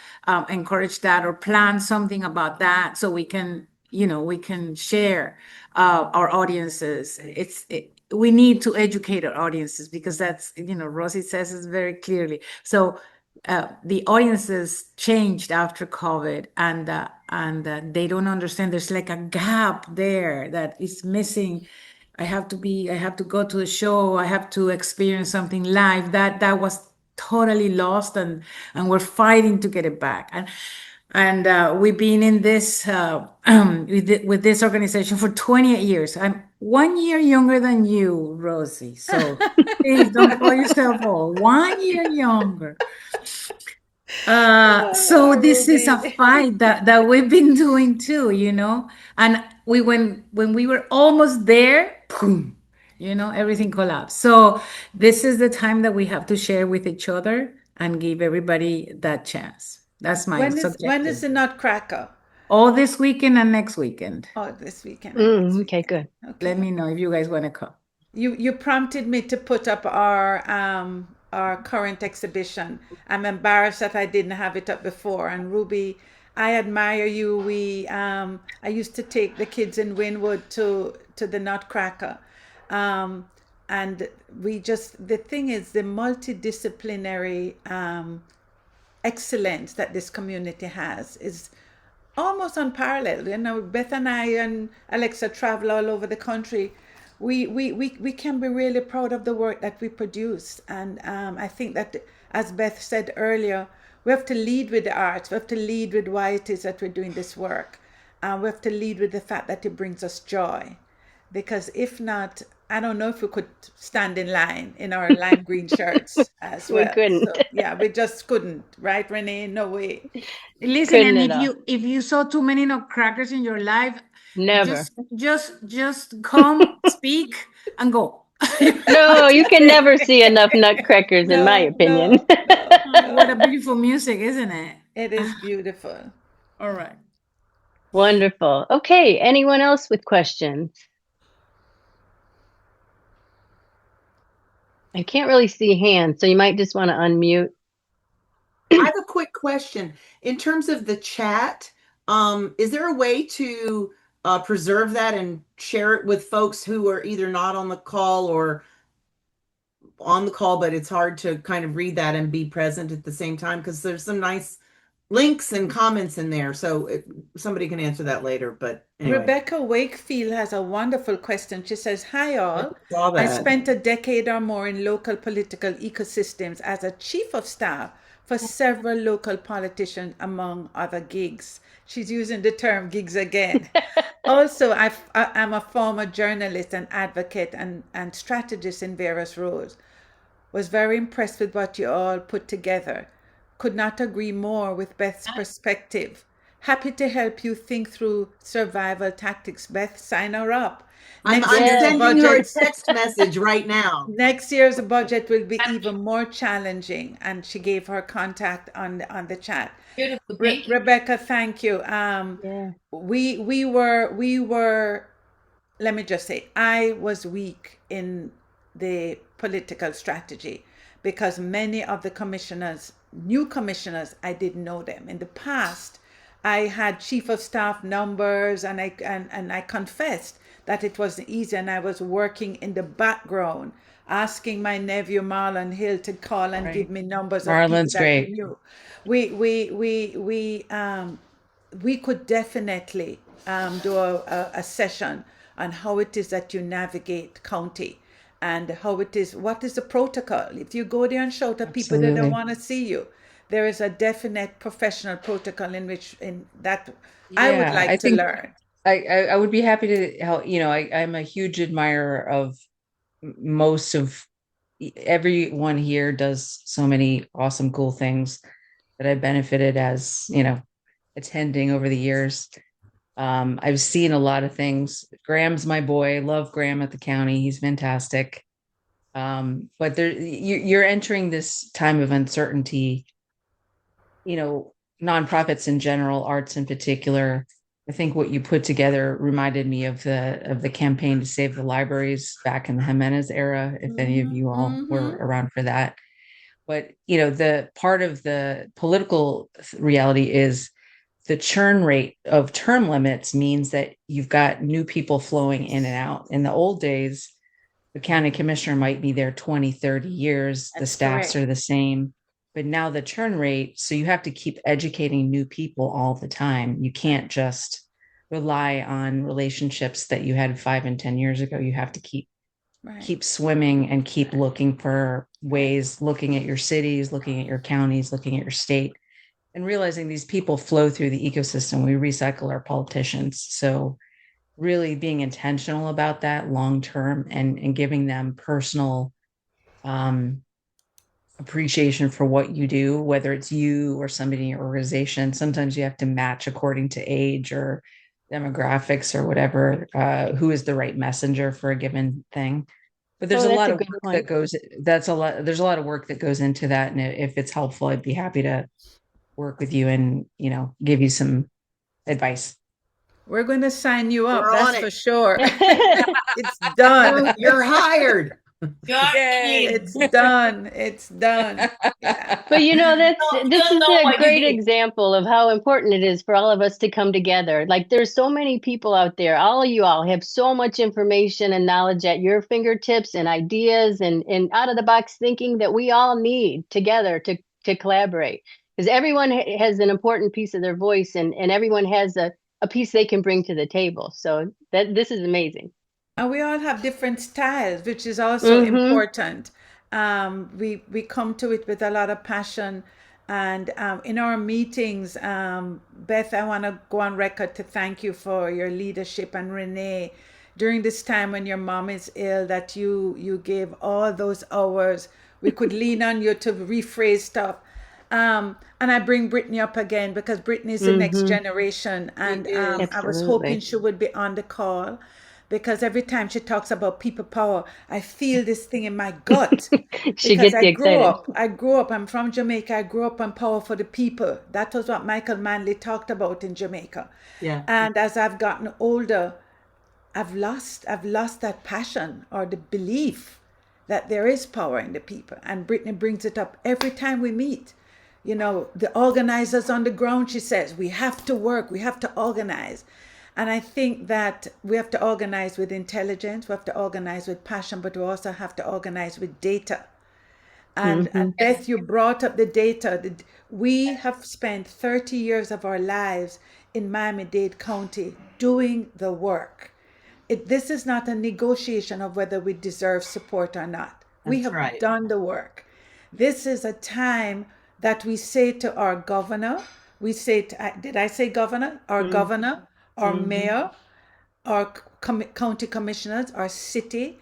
encourage that or plan something about that, so we can share our audiences. We need to educate our audiences, because that's, Rosie says it very clearly. So the audiences changed after COVID, and they don't understand. There's like a gap there that is missing. I have to go to a show. I have to experience something live. That was totally lost, and we're fighting to get it back. And we've been in this with this organization for 28 years. I'm 1 year younger than you, Rosie. So please don't call yourself old. 1 year younger. So this is a fight that we've been doing too, And when we were almost there, boom, everything collapsed. So this is the time that we have to share with each other and give everybody that chance. That's my subjective. When is the Nutcracker? All this weekend and next weekend. Oh, this weekend. Okay, good. Okay. Let me know if you guys want to come. You prompted me to put up our current exhibition. I'm embarrassed that I didn't have it up before. And Ruby, I admire you. I used to take the kids in Wynwood to the Nutcracker. And the thing is, the multidisciplinary excellence that this community has is almost unparalleled. Beth and I and Alexa travel all over the country. We can be really proud of the work that we produce. And I think that, as Beth said earlier, we have to lead with the arts. We have to lead with why it is that we're doing this work. We have to lead with the fact that it brings us joy. Because if not, I don't know if we could stand in line in our lime green shirts as well. We couldn't. So, yeah, we just couldn't, right, Renee? No way. Listen, Couldn't and at all. if you saw too many Nutcrackers in your life, Never. just come, speak, and go. No, you can never see enough nutcrackers, in my opinion. What a beautiful music, isn't it? It is beautiful. All right. Wonderful. Okay, anyone else with questions? I can't really see hands, so you might just want to unmute. I have a quick question. In terms of the chat, is there a way to preserve that and share it with folks who are either not on the call or on the call, but it's hard to kind of read that and be present at the same time? Because there's some nice links and comments in there. So somebody can answer that later. But anyway. Rebecca Wakefield has a wonderful question. She says, hi all. I spent a decade or more in local political ecosystems as a chief of staff for several local politicians, among other gigs. She's using the term gigs again. Also, I'm a former journalist and advocate and strategist in various roles. Was very impressed with what you all put together. Could not agree more with Beth's perspective. Happy to help you think through survival tactics. Beth, sign her up. I'm sending her a text message right now. Next year's budget will be even more challenging, and she gave her contact on the chat. Beautiful. Rebecca, thank you. We were. Let me just say, I was weak in the political strategy because many of the commissioners, new commissioners, I didn't know them. In the past, I had chief of staff numbers, and I confessed that it wasn't easy, and I was working in the background, asking my nephew Marlon Hill to call and give me numbers of people Marlon's that great. we knew. We could definitely do a session on how it is that you navigate county, and how it is, what is the protocol if you go there and shout at people that don't want to see you. There is a definite professional protocol in that I would like to learn. I would be happy to help. I'm a huge admirer of most of everyone here does so many awesome, cool things that I've benefited as, attending over the years. I've seen a lot of things. Graham's my boy. Love Graham at the county. He's fantastic. But you're entering this time of uncertainty, nonprofits in general, arts in particular. I think what you put together reminded me of the campaign to save the libraries back in the Jimenez era, if any of you all were around for that. But, the part of the political reality is the churn rate of term limits means that you've got new people flowing in and out. In the old days, the county commissioner might be there 20, 30 years. The staffs are the same. But now the churn rate, so you have to keep educating new people all the time. You can't just rely on relationships that you had 5 and 10 years ago. You have to keep swimming and keep looking for ways, looking at your cities, looking at your counties, looking at your state, and realizing these people flow through the ecosystem. We recycle our politicians. So really being intentional about that long term, and giving them personal appreciation for what you do, whether it's you or somebody in your organization. Sometimes you have to match according to age or demographics or whatever, who is the right messenger for a given thing. But there's a lot of work that goes, there's a lot of work that goes into that. And if it's helpful, I'd be happy to work with you and, give you some advice. We're going to sign you up. That's for sure. It's done. You're hired. It's done. It's done. Yeah. But this is a great example of how important it is for all of us to come together. Like, there's so many people out there. All of you all have so much information and knowledge at your fingertips, and ideas and out of the box thinking that we all need together to collaborate. Because everyone has an important piece of their voice, and everyone has a piece they can bring to the table. So this is amazing. And we all have different styles, which is also important. We come to it with a lot of passion. And in our meetings, Beth, I want to go on record to thank you for your leadership, and Renee, during this time when your mom is ill, that you gave all those hours. We could lean on you to rephrase stuff. And I bring Brittany up again because Brittany is the next generation. And I was hoping she would be on the call, because every time she talks about people power, I feel this thing in my gut. She gets excited. I grew up, I'm from Jamaica. I grew up on power for the people. That was what Michael Manley talked about in Jamaica. Yeah. And as I've gotten older, I've lost that passion or the belief that there is power in the people. And Brittany brings it up every time we meet. The organizers on the ground, she says, we have to work, we have to organize. And I think that we have to organize with intelligence, we have to organize with passion, but we also have to organize with data. And Beth, you brought up the data. We have spent 30 years of our lives in Miami-Dade County doing the work. This is not a negotiation of whether we deserve support or not. We have done the work. This is a time that we say to our governor, did I say governor? Our governor, our mayor, our county commissioners, our city.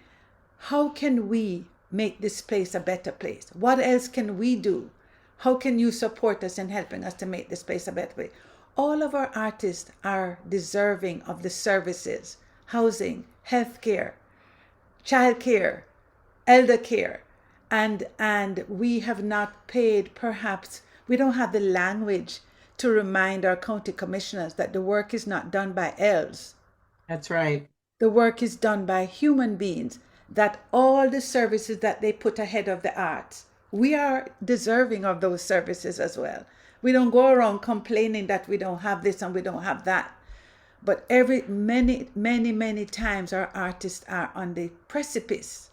How can we make this place a better place? What else can we do? How can you support us in helping us to make this place a better place? All of our artists are deserving of the services: housing, healthcare, childcare, elder care. And we have not paid, perhaps, we don't have the language to remind our county commissioners that the work is not done by elves. That's right. The work is done by human beings, that all the services that they put ahead of the arts, we are deserving of those services as well. We don't go around complaining that we don't have this and we don't have that. But many times our artists are on the precipice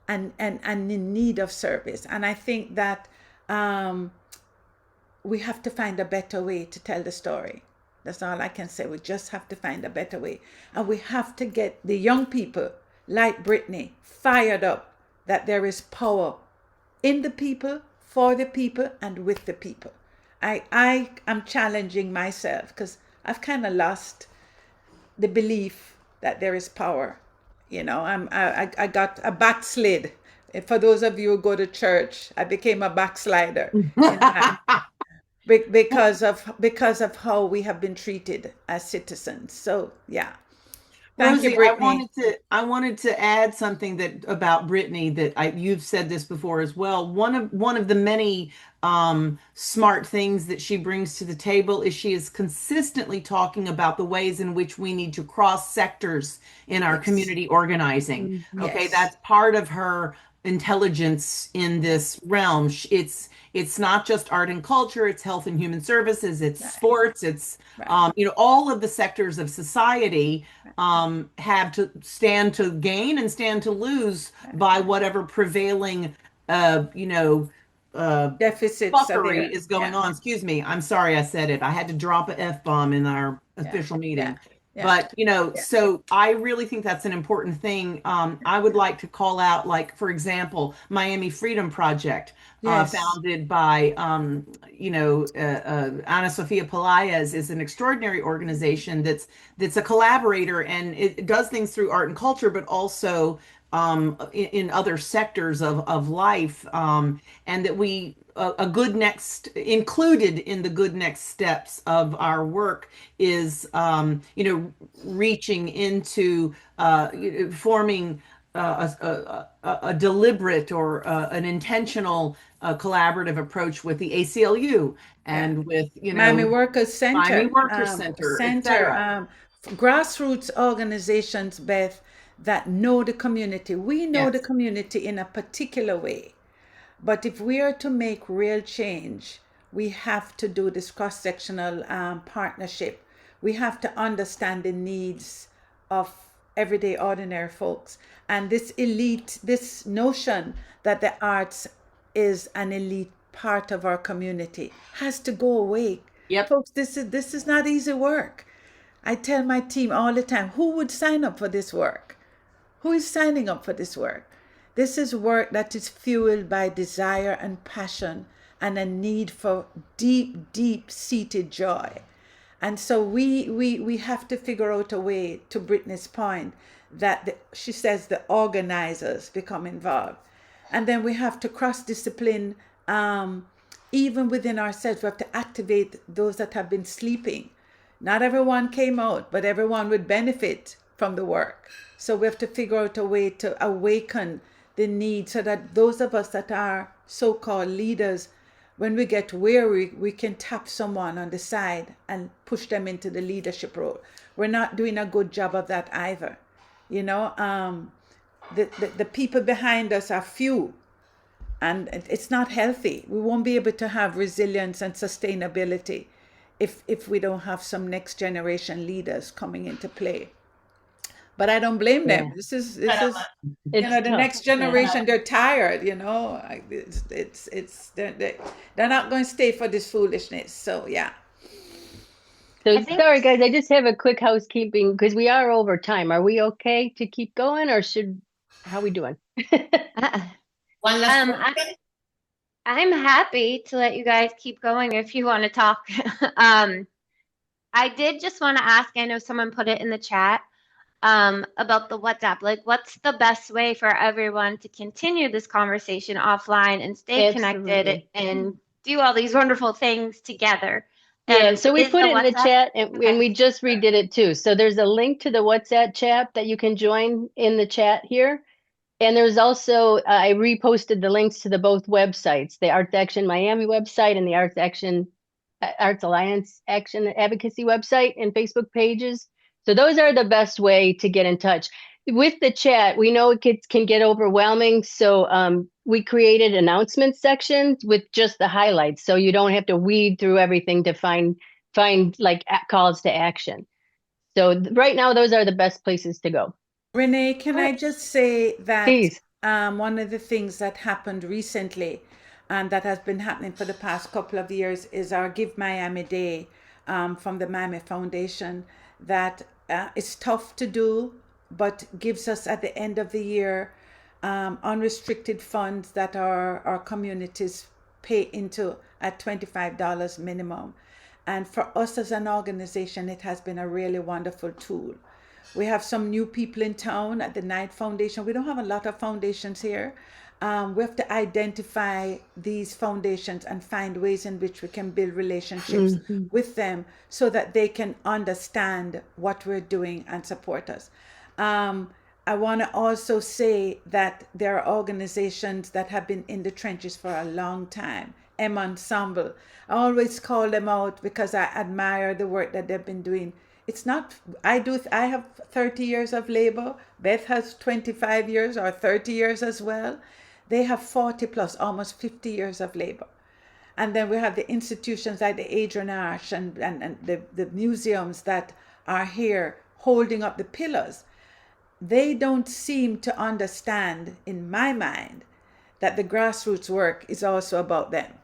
and in need of service. And I think that we have to find a better way to tell the story. That's all I can say. We just have to find a better way. And we have to get the young people like Brittany fired up that there is power in the people, for the people, and with the people. I am challenging myself because I've kind of lost the belief that there is power. You know, I got a backslid. For those of you who go to church, I became a backslider because of how we have been treated as citizens. So yeah. Thank Rosie, you, Brittany. I wanted to add something that about Brittany that you've said this before as well. One of the many smart things that she brings to the table is she is consistently talking about the ways in which we need to cross sectors in our community organizing. Okay, Yes. that's part of her intelligence in this realm. It's not just art and culture, it's health and human services, it's sports, it's all of the sectors of society have to stand to gain and stand to lose by whatever prevailing deficits fuckery is going on. Excuse me, I'm sorry I said it. I had to drop a F-bomb in our official meeting. But so I really think that's an important thing. I would like to call out, like, for example, Miami Freedom Project, founded by Ana Sofia Pelaez, is an extraordinary organization that's a collaborator, and it does things through art and culture, but also in other sectors of life, and that we included in the good next steps of our work is reaching into forming a deliberate or an intentional collaborative approach with the ACLU and with Miami Workers Center, Miami Workers Center, etc. Grassroots organizations, Beth, that know the community. We know the community in a particular way. But if we are to make real change, we have to do this cross-sectional partnership. We have to understand the needs of everyday ordinary folks. And this notion that the arts is an elite part of our community has to go away. Folks, this is not easy work. I tell my team all the time, who would sign up for this work? Who is signing up for this work? This is work that is fueled by desire and passion and a need for deep-seated joy. And so we have to figure out a way, to Brittany's point, that she says the organizers become involved. And then we have to cross-discipline, even within ourselves. We have to activate those that have been sleeping. Not everyone came out, but everyone would benefit from the work. So we have to figure out a way to awaken the need so that those of us that are so-called leaders, when we get weary, we can tap someone on the side and push them into the leadership role. We're not doing a good job of that either. The people behind us are few, and it's not healthy. We won't be able to have resilience and sustainability if we don't have some next generation leaders coming into play. But I don't blame them. This is the next generation. They're tired. They're not going to stay for this foolishness. So yeah. So sorry guys, I just have a quick housekeeping because we are over time. Are we okay to keep going, or how are we doing? One last I'm happy to let you guys keep going if you want to talk. I did just want to ask, I know someone put it in the chat, about the WhatsApp. Like, what's the best way for everyone to continue this conversation offline and stay connected and do all these wonderful things together? Yeah, so we put it in the chat, and we just redid it too. So there's a link to the WhatsApp chat that you can join in the chat here. And there's also, I reposted the links to the both websites, the Arts Action Miami website and the Arts Alliance Action Advocacy website and Facebook pages. So those are the best way to get in touch. with the chat, we know it can get overwhelming. So we created announcement sections with just the highlights. So you don't have to weed through everything to find like calls to action. So right now, those are the best places to go. Renee, can I just say that Please. one of the things that happened recently and that has been happening for the past couple of years is our Give Miami Day from the Miami Foundation that is tough to do, but gives us at the end of the year unrestricted funds that our communities pay into at $25 minimum. And for us as an organization, it has been a really wonderful tool. We have some new people in town at the Knight Foundation. We don't have a lot of foundations here. We have to identify these foundations and find ways in which we can build relationships with them so that they can understand what we're doing and support us. I want to also say that there are organizations that have been in the trenches for a long time. M Ensemble. I always call them out because I admire the work that they've been doing. It's not, I have 30 years of labor. Beth has 25 years or 30 years as well. They have 40 plus, almost 50 years of labor. And then we have the institutions like the Adrian Arch and the museums that are here holding up the pillars. They don't seem to understand, in my mind, that the grassroots work is also about them.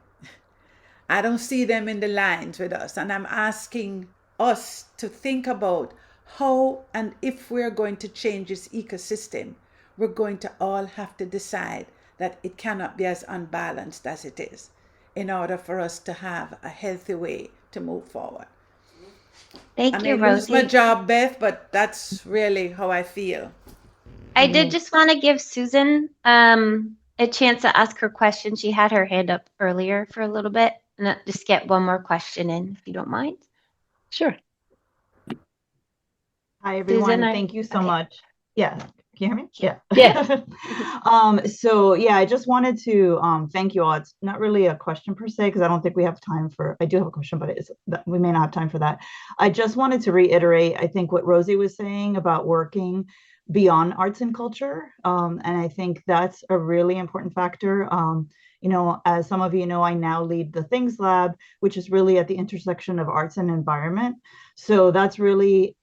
I don't see them in the lines with us, and I'm asking us to think about how and if we're going to change this ecosystem, we're going to all have to decide that it cannot be as unbalanced as it is in order for us to have a healthy way to move forward. Thank you, lose Rosie. my job, Beth, but that's really how I feel. I did just want to give Susan a chance to ask her question. She had her hand up earlier for a little bit, and I'll just get one more question in, if you don't mind. Sure. Hi, everyone. Susan, Thank you so much. Yeah. Can you hear me? Yeah. Yeah. So yeah, I just wanted to thank you all. It's not really a question per se, because I don't think we have time for, I do have a question, but we may not have time for that. I just wanted to reiterate, I think what Rosie was saying about working beyond arts and culture. And I think that's a really important factor. You know, as some of you know, I now lead the Things Lab, which is really at the intersection of arts and environment. So that's really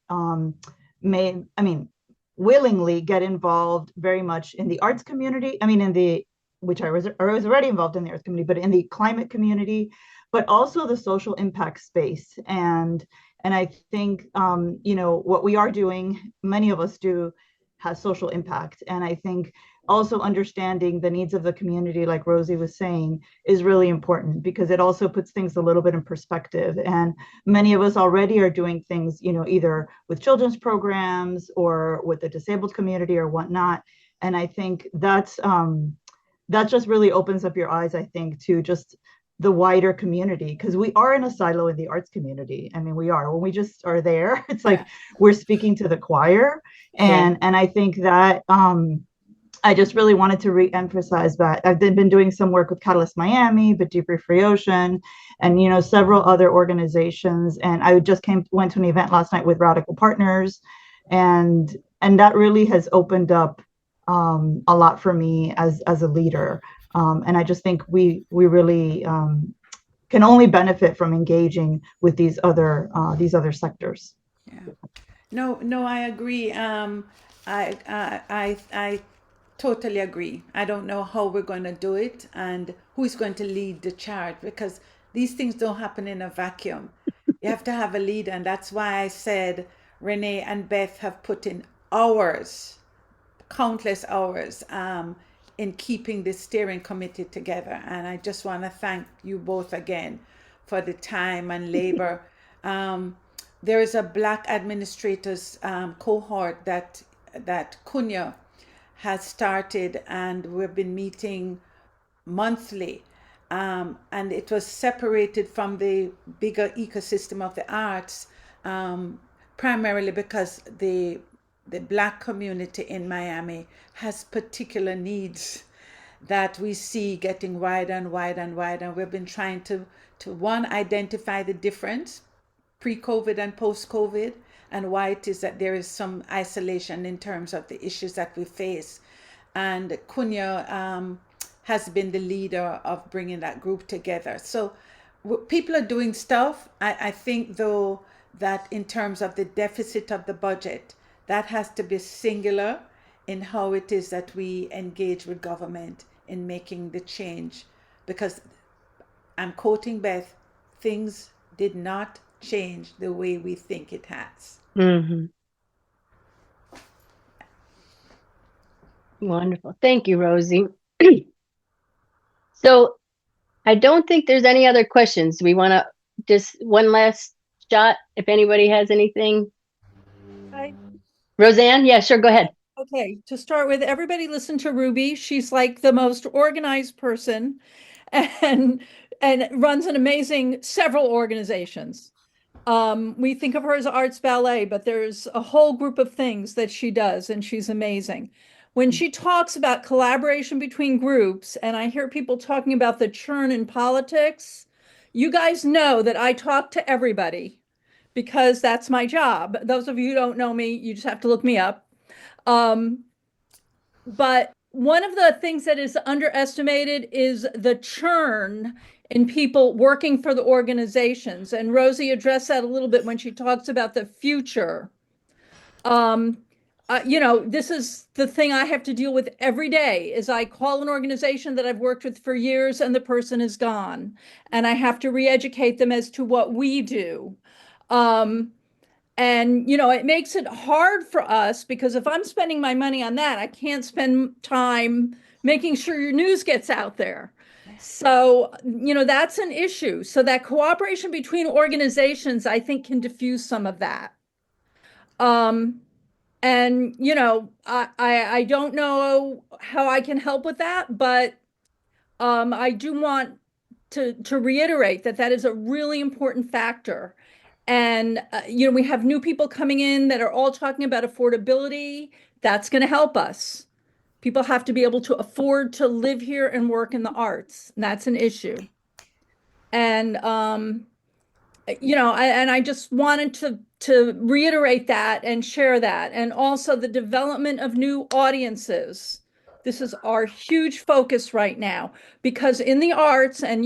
willingly get involved very much in the arts community. I mean, which I was already involved in the arts community, but in the climate community, but also the social impact space. And I think, you know, what we are doing, many of us do, has social impact. And I think also understanding the needs of the community, like Rosie was saying, is really important, because it also puts things a little bit in perspective. And many of us already are doing things, you know, either with children's programs or with the disabled community or whatnot. And I think that just really opens up your eyes, I think, to just the wider community, because we are in a silo in the arts community. I mean, we are, when we just are there, it's like we're speaking to the choir. And I think that I just really wanted to re-emphasize that. I've been doing some work with Catalyst Miami, but Deep Free Ocean, and, you know, several other organizations. And I just went to an event last night with Radical Partners, and that really has opened up a lot for me as a leader. And I just think we really can only benefit from engaging with these other sectors. Yeah. No, I agree. I totally agree. I don't know how we're going to do it and who's going to lead the charge, because these things don't happen in a vacuum. You have to have a leader, and that's why I said Renee and Beth have put in hours, countless hours, in keeping the steering committee together. And I just want to thank you both again for the time and labor. There is a Black administrators cohort that Kunya has started, and we've been meeting monthly. And it was separated from the bigger ecosystem of the arts, primarily because the Black community in Miami has particular needs that we see getting wider and wider and wider. And we've been trying to one, identify the difference pre-COVID and post-COVID, and why it is that there is some isolation in terms of the issues that we face. And Kunya has been the leader of bringing that group together. So people are doing stuff. I think, though, that in terms of the deficit of the budget, that has to be singular in how it is that we engage with government in making the change. Because I'm quoting Beth, things did not change the way we think it has. Mm-hmm. Wonderful. Thank you, Rosie. So I don't think there's any other questions. We want to just one last shot if anybody has anything. Hi. Roseanne? Yeah, sure. Go ahead. Okay, to start with, everybody listen to Ruby. She's like the most organized person and runs an amazing several organizations. We think of her as arts ballet, but there's a whole group of things that she does, and she's amazing. When she talks about collaboration between groups, and I hear people talking about the churn in politics, you guys know that I talk to everybody because that's my job. Those of you who don't know me, you just have to look me up. But one of the things that is underestimated is the churn in people working for the organizations. And Rosie addressed that a little bit when she talks about the future. This is the thing I have to deal with every day is I call an organization that I've worked with for years and the person is gone. And I have to re-educate them as to what we do. And, it makes it hard for us because if I'm spending my money on that, I can't spend time making sure your news gets out there. So, that's an issue. So that cooperation between organizations, I think, can diffuse some of that. I don't know how I can help with that, but I do want to reiterate that is a really important factor. And, we have new people coming in that are all talking about affordability. That's going to help us. People have to be able to afford to live here and work in the arts. And that's an issue. And, I just wanted to reiterate that and share that. And also the development of new audiences. This is our huge focus right now because in the arts, and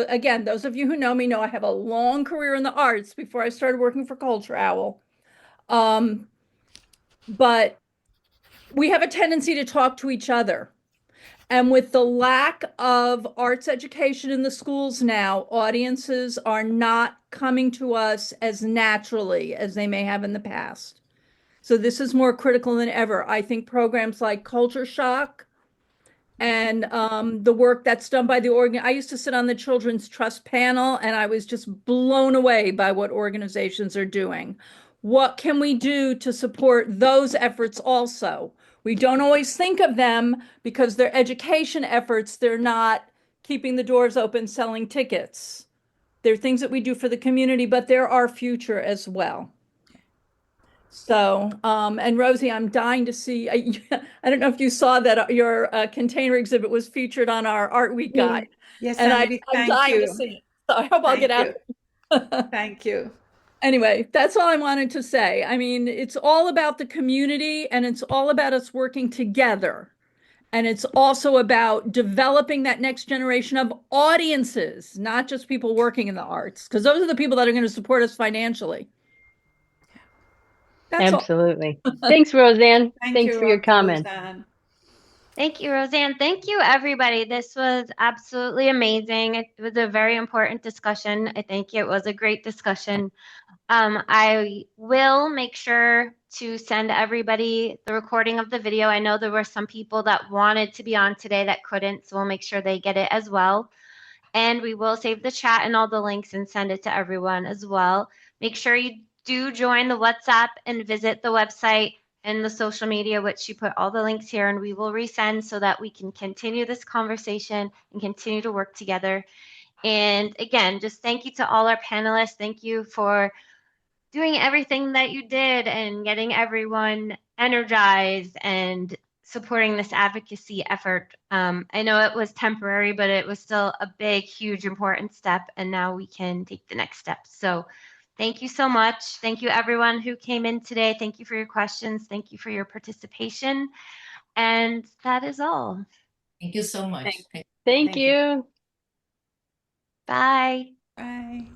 again, those of you who know me know I have a long career in the arts before I started working for Culture Owl. But we have a tendency to talk to each other. And with the lack of arts education in the schools now, audiences are not coming to us as naturally as they may have in the past. So this is more critical than ever. I think programs like Culture Shock and the work that's done by I used to sit on the Children's Trust panel and I was just blown away by what organizations are doing. What can we do to support those efforts also? We don't always think of them because they're education efforts. They're not keeping the doors open, selling tickets. They're things that we do for the community, but they're our future as well. So, and Rosie, I'm dying to see, I don't know if you saw that your container exhibit was featured on our Art Week guide. Yes, and Sandy, I'm dying to see it. So I hope I'll get out. Thank you. Anyway, that's all I wanted to say. I mean, it's all about the community and it's all about us working together. And it's also about developing that next generation of audiences, not just people working in the arts, because those are the people that are going to support us financially. That's absolutely. Thanks, Roseanne. Thanks for your comments. Thank you, Roseanne. Thank you, everybody. This was absolutely amazing. It was a very important discussion. I think it was a great discussion. I will make sure to send everybody the recording of the video. I know there were some people that wanted to be on today that couldn't, so we'll make sure they get it as well. And we will save the chat and all the links and send it to everyone as well. Make sure you do join the WhatsApp and visit the website and the social media, which you put all the links here, and we will resend so that we can continue this conversation and continue to work together. And again, just thank you to all our panelists. Thank you for doing everything that you did and getting everyone energized and supporting this advocacy effort. I know it was temporary, but it was still a big, huge, important step, and now we can take the next step. So Thank you so much. Thank you everyone who came in today. Thank you for your questions. Thank you for your participation. And that is all. Thank you so much. Thank you. Bye. Bye.